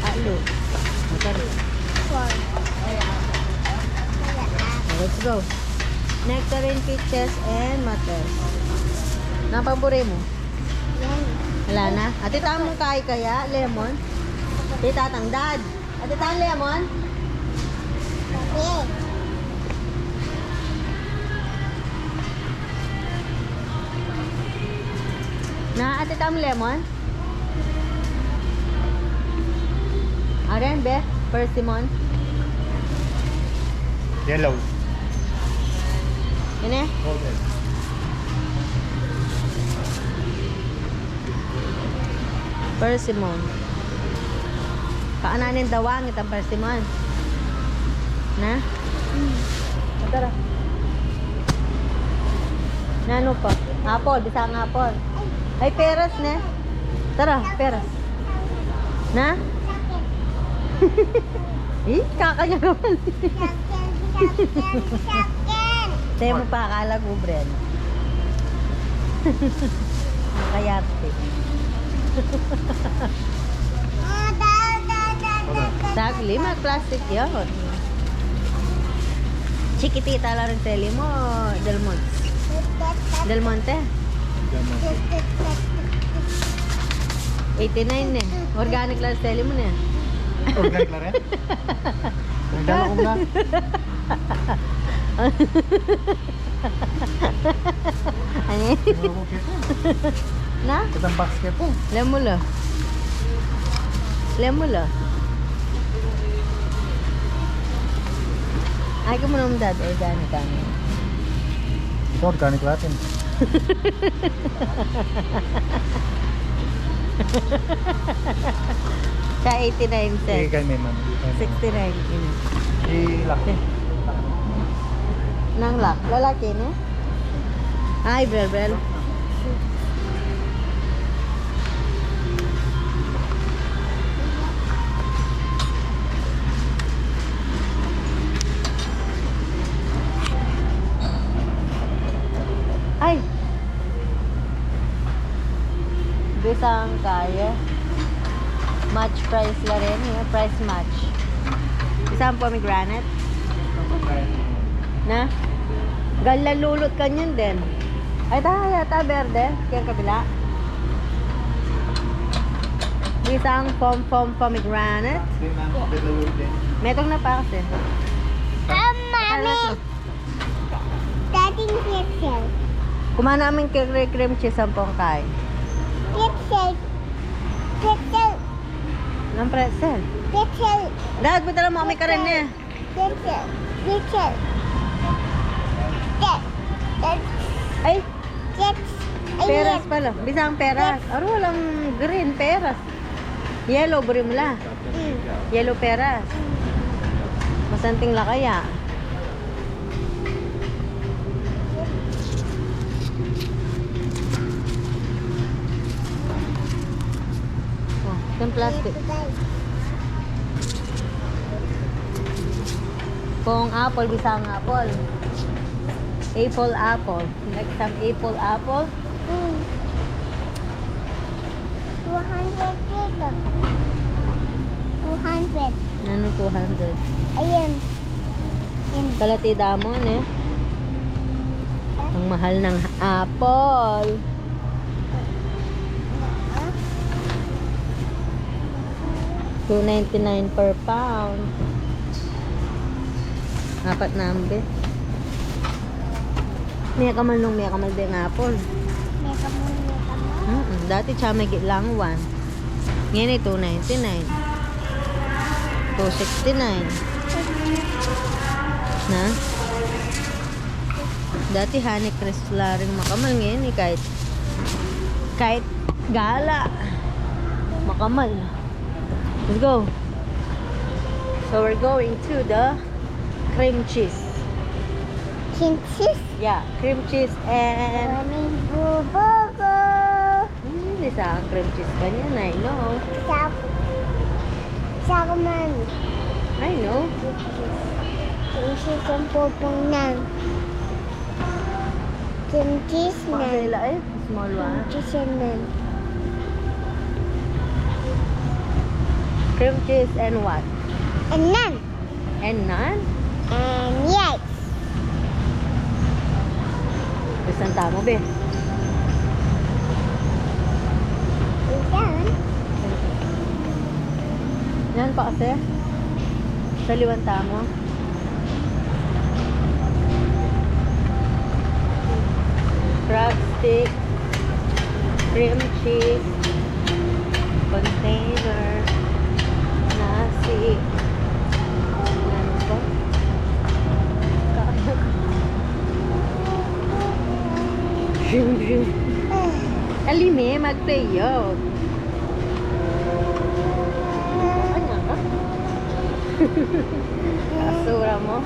Alo. Nectarine. Four. Let's go. Nectarine, peaches, and mates. Napabure mo? Yan. Wala na? Ate tamong kaya? Lemon? Tita tangdad. Ate tamong lemon? Daddy. Na ate tamong lemon? Aren be? Persimmon? Yellow. Yun eh? Golden. Persimmon. Kaananin dawang itang persimmon. Na? Tara. Na ano pa? Apple, bisa ang apple. Ay, peras ne. Tara, peras. Na? Eh, kakanya naman. Shaken. Tayo mo pa akala ko, Bren. Nakayarte. Oh, da. Sagli, mag-plastic yun. Chiquitita lang rin teli mo, Del Monte. Del Monte? 89 eh. Organic lang teli mo na yan. Organic na rin? Nagdala ko na. Ano yun? Siguro ko kito. Na? Itang basket po. Lemulo. Lemulo. Ay ko mo naman dad, organic kami. Ito, organic natin. Sa 89 cents. Kay may man. 69 in. I-laki. Nang lak. Lalaki na? Ay, brel. Ay! Bisang kaya. Match price la rin. Price match. Isang pomegranate. Na? Galalulot ka niyan din. Ay, yata verde. Kaya kabila. Isang pomegranate. Metong na pa kasi. Mommy. Daddy pretzel. Kumain namin cream cheese ang pongkay. Pretzel. Pretzel. Ng pretzel. Pretzel. Dahil mo tala mo kami ka rin eh. This. Ay, This. peras pala. Bisang peras. Aro, walang green peras. Yellow, buri mo la. Yellow peras. Masanting la kaya. Oh, yung plastic. Kung apple, bisang apple. Apple. Like some apple. 200 dito. 200. Ano 200? Ayan. Kalati damon eh. Ang mahal ng apple. $2.99 per pound. Apat na ambe. May kamal din apple. Meka mo. Dati chamegi lang 1. Ngayon ay $2.99. $2.69. Na? Dati Honeycrisp la rin makamal. Ngayon eh kahit gala. Makamal. Let's go. So we're going to the cream cheese. Kinsis. Yeah, cream cheese and Maraming bubogo. isa ang cream cheese pa niyan, I know. Sa man. I know. Kinsis ang pupong nan. Kinsis Mga nan. nila eh, small one. Kinsis nan. Cream cheese and what? And nan. And none? And yes. Isang tamo, be. Iyan. Yan pa kasi. Sa liwan tamo. Crab stick. Cream cheese. Container. Nasi. Ano ba? Shim. Alime, magtayo. Ano ka? Kasura mo?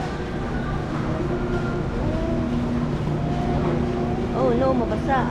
Oh no, mabasa.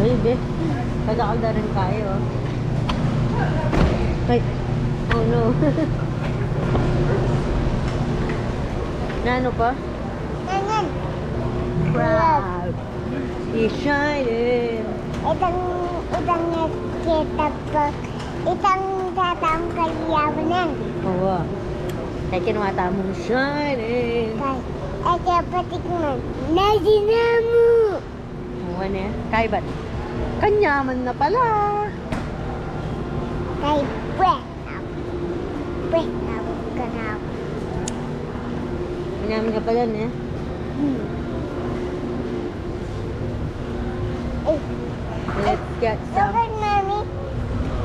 Ay, be. Kada-kada rin kayo. Ay. Oh no. Na ano pa? Nangan. Crab. He's shining. Itang nakita ko. Itang tatang kaliyawanan. Oo. Kaya kinuha mong shining. Ay kaya patikman. Nadinamu. Oo, ano yan? Kaya ba't? Kanyaman na pala. Kay breath. Breath na ka na. Kanyaman ka pala niya. Let's get some Look at mommy.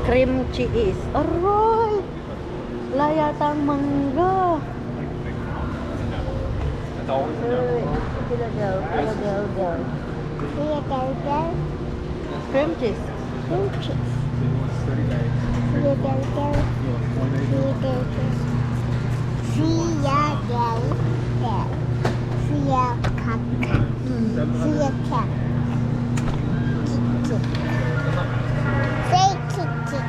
cream cheese. Aroy! Wala yata ang mangga. Ay, Philadelphia. Philadelphia. Cream cheese. Cream cheese. Philadelphia. Philadelphia. Say kitchen.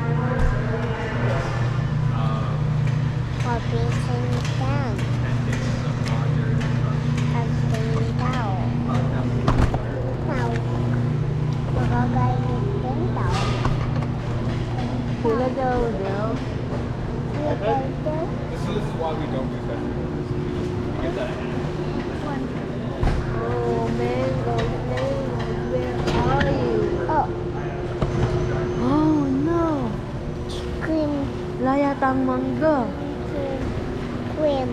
This is why we don't do festivals. You get that? Oh, mango, where are you? Oh, Oh, no. cream, Wala yata ang mangga. cream.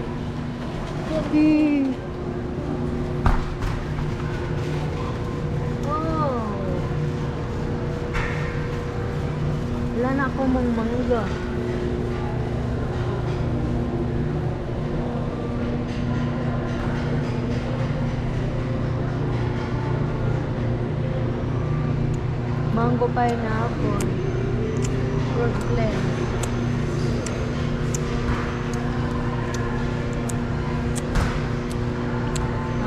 Oh. Wala na ako mong mangga. Mango pineapple. Fruit blend.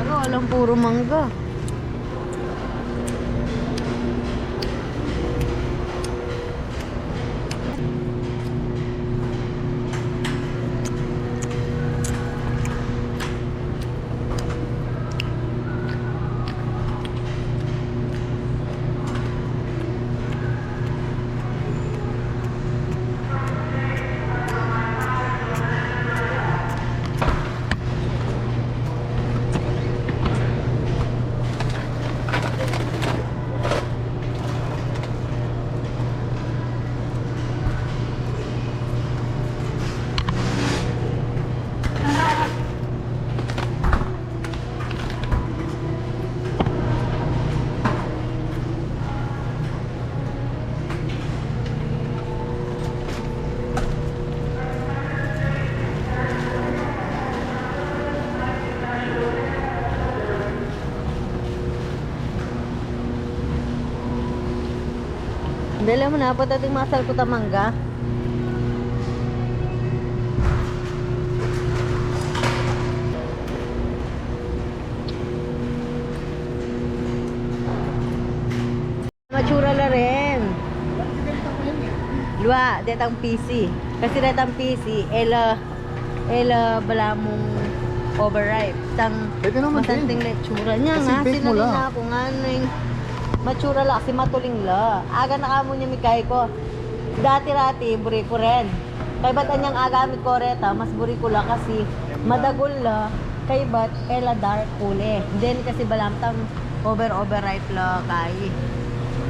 Ano, alam puro mangga. Dala mo na, patating masal ko tamangga. Matsura la rin. Luwa, detang PC. Kasi detang PC, ela bala mong overripe. Tang Pwede naman din. masanting letsura niya Kasi nga. bake mo Sinalin lang. na ako nga nung matsura la kasi matuling la. Aga na kamo niya mikay ko. Dati-rati, buri ko rin. Kay ba't anyang agamit ko reta, mas buri ko la kasi madagol la. Kay ba't ela dark kule. Then kasi balamtang overripe la kay.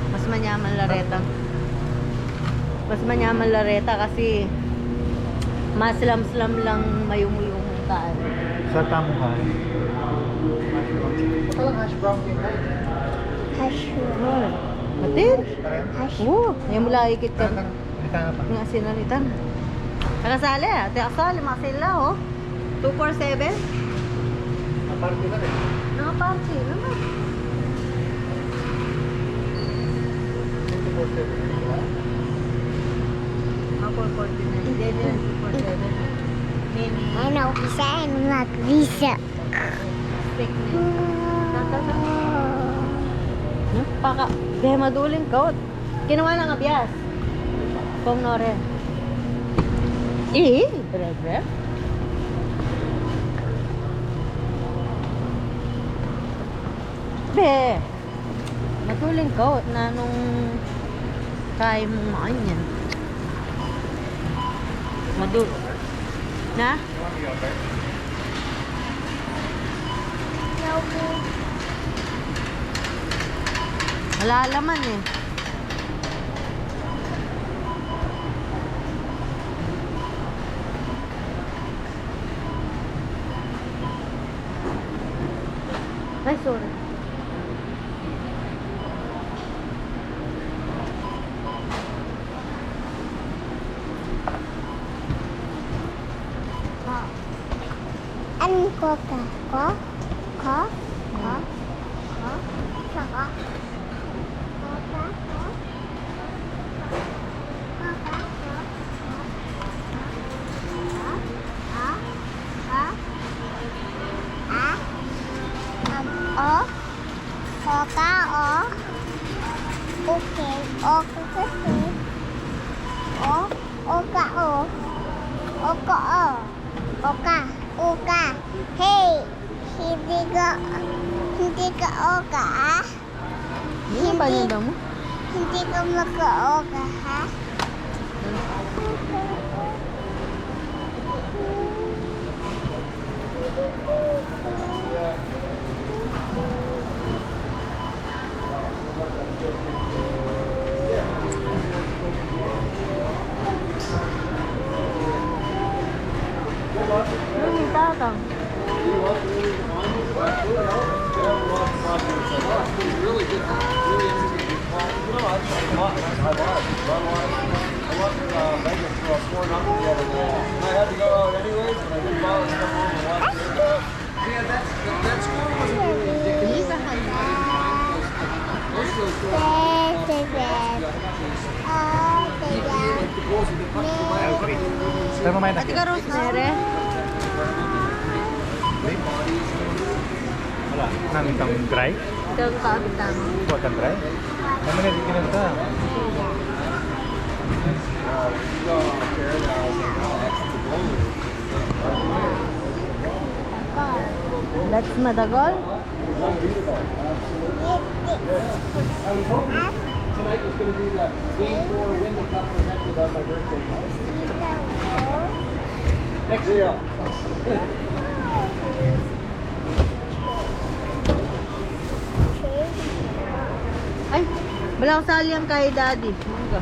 Mas manyaman la reta. Mas manyaman la reta kasi maslam-slam lang mayumuyong taan. Sa tamo ka. Ito lang hash brown din. Mushroom. Matin? Hash. Oo, yung mula ikit ka. Halika nga pa. Nga sinalitan. Nakasali, ate asali, makasila oh. 247? Aparte na rin. Nakapansi naman. 24/7. Ako 49. Hindi, 247. Mini. I know, Lisa and not Lisa. Steak na. Tatata. Paka. Dahil maduling ka. Kinuha ng abiyas. Kung nore. Bre. Be. Maduling ka. Na nung kaya mong makanyan. Na? Wala laman eh. Ay, sorry. Ano ko ka? Ko? Saka? Koka? Koka, okay, kasi. Oka. Hey, hindi ka oka, ah? Ano ba niya mo? Hindi ka maka-oka, ha? tatang. Pero may Ate ka, Rosemary? Wala. Namin kang dry? Ikaw ang kaabit tama. Huwag kang dry? Naman na dikinan ka. That's Madagol? Tonight was going to be the game 4 win the cup presented on my birthday. Next year. Ay, walang sali ang kay Daddy. Mangga.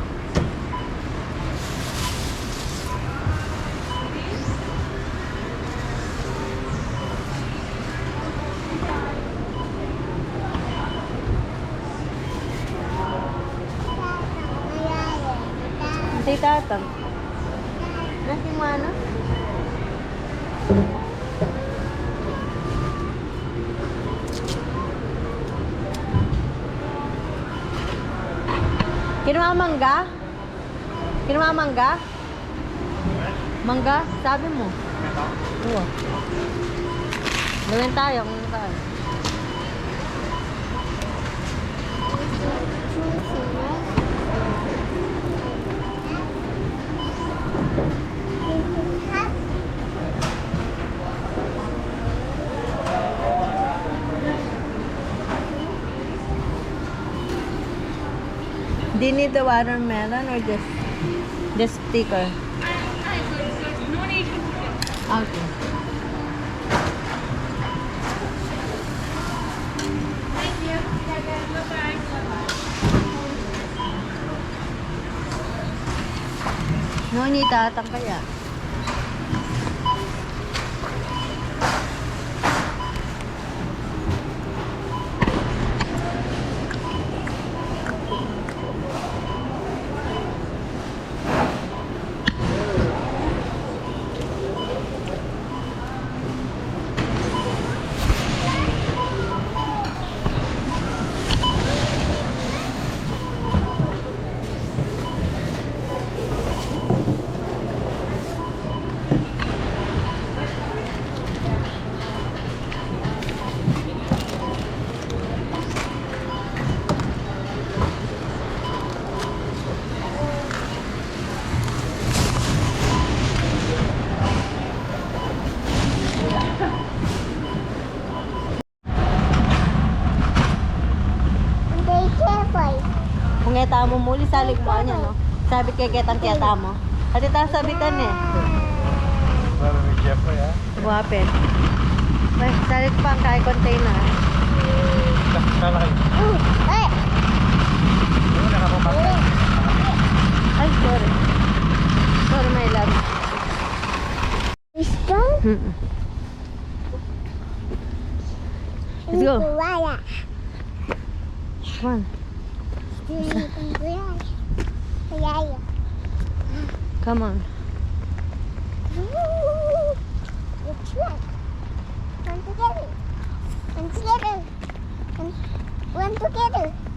Si tatang. Nanti mo ano? Kinuha mangga? Kinuha mangga? Mangga? Sabi mo. Oo. Gawin tayo kung saan. Do you need the watermelon or just sticker? Okay. No, ni tatang kaya. Kung kita mo muli, salig mo niya, no? Sabit kay ketang kita mo. At ito sabitan eh. Para may chef ko ya. Buhapin. May salig pa ang kay container. Kala kayo. Ano na kapapagod? Ay, sorry. Sorry, my love. Mm-mm. Let's go. Come on. Come on.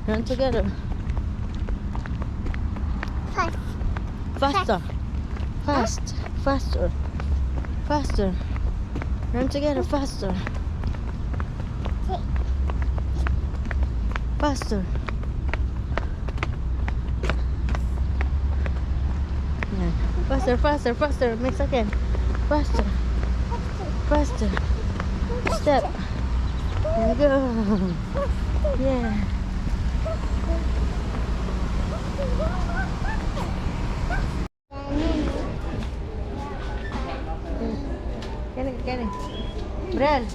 Run together. Faster. Faster. Faster. Run together. Faster. Faster. Yan. Faster. Mix again. Faster. Step. And go. Yeah. Get it. Brel.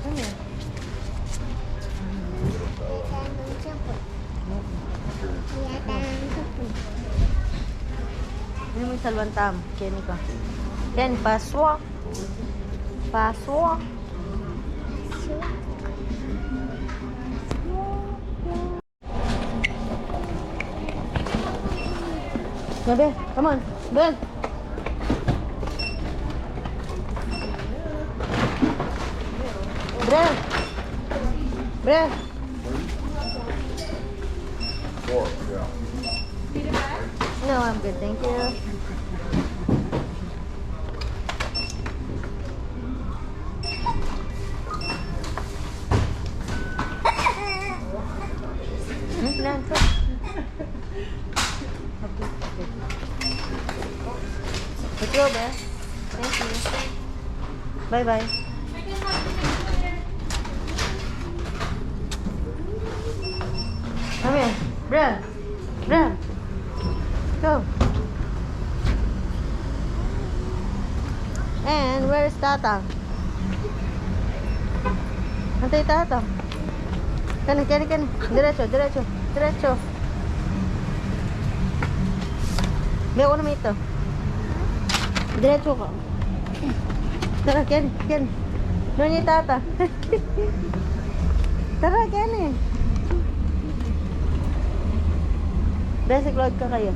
Come here. Ini mo salwantam. Kini ko. Yan, paswak. Paswak. Gabi, come on. Ben. Bren. Bren. No, I'm good, thank you. Nanto. Let's go, Beth. Thank you. Bye-bye. Come here. Bren. Bren. Go. And where is Tatang? Antay Tatang. Kani. Diretso. May ako naman ito. Diretso ka. Tara, Ken. Doon yung Tata. Tara, Ken. Best load ka kayo.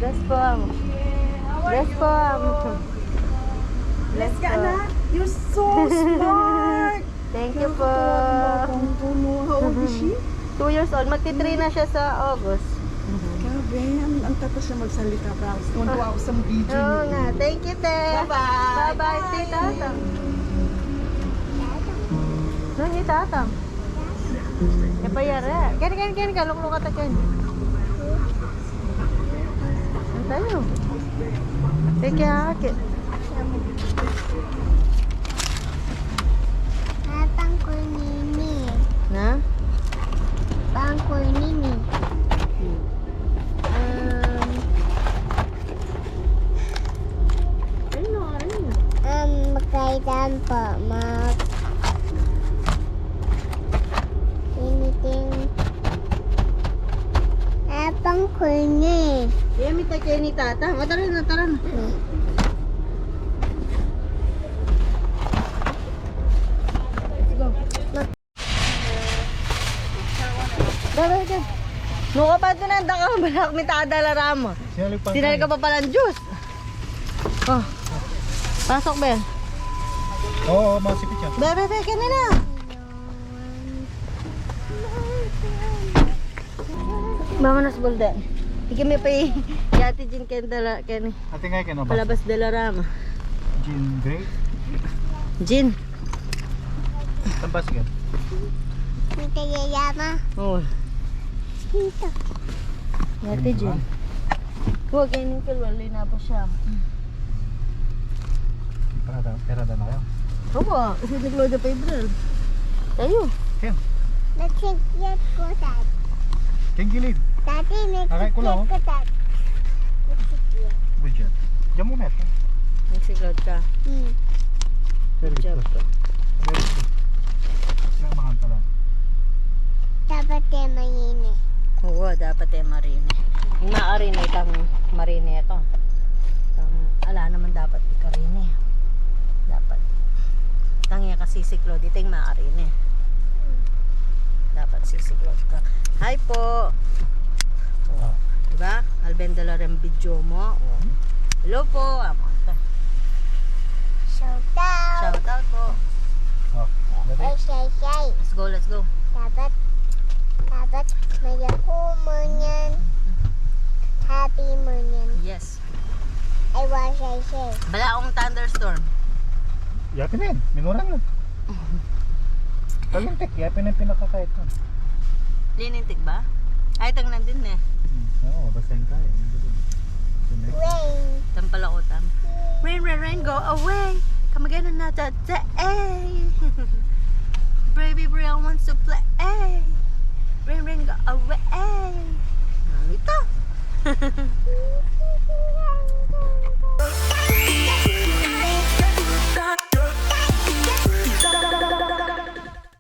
Bless po. Bless ka na. You're so smart. Thank you po. How old is she? 2 years old. Magti-3 na siya sa August. Grabe, ang tatas siya magsalita, Browns. Tuwan-tuwa ako sa video. Oo nga. Thank you, te. Bye-bye. Bye-bye. Stay Tatang. Doon yung Tatang. E payara. Ken. Kaluklo ka ta, Ken. Ano tayo? Kaya. Pangkunini. Na? Pangkunini. Magkaitan po. Tiniting. Pangkuni. Yemi ta kay ni Tata. O, tara na. Dara ka. Nuka pa ito na ka balak mi taadala ramo. Sinali ka pa palang juice. Oh. Pasok, Ben. Oo, masipit yan. Bebe, kanina. Mamanas bulda. Iki may pay yati jin kendala ken Ate nga kayo, palabas dala rama. Gin Grey. Jin. Tambas yan. Kita yayama. Oh. Kita. Yati jin. Huwag kainin kalwali na po siya. Pera na kayo. Opo, kasi nagload pa April. Tayo. Ken, Nagsikyat ko dad. Ken gilid. Dati Aray ko lang, oh. nagsikyat ko dad. Nagsikyat. Budget. Diyan mo net. Nagsiklod ka. Very Job. good. Very good. Kaya makanta lang. Dapat kayo mayini. Oo, dapat marine. Yung maarine itang marine ito. Ala naman dapat ikarine. Dapat. Tangya ka sisiklod. Ito yung maarine. Dapat sisiklod ka. Hi po. Oh. Diba? Albendala rin video mo. Oh. Hello po. Amanta. Shout out. Shout out po. Oh, Ay, say. Let's go. Dapat may ako mo niyan. Happy mo niyan. Yes. I want say. Bala akong thunderstorm. Yapin na yun. Minuran lang. Talintik. Yapin na yung pinakakait mo. Linintig ba? Ay, tang nandun eh. Oo, basahin kaya. Rain. Tampala ko tam. Rain, go away. Come again another day. Baby Brian wants to play. Rain, go away. Ano ito?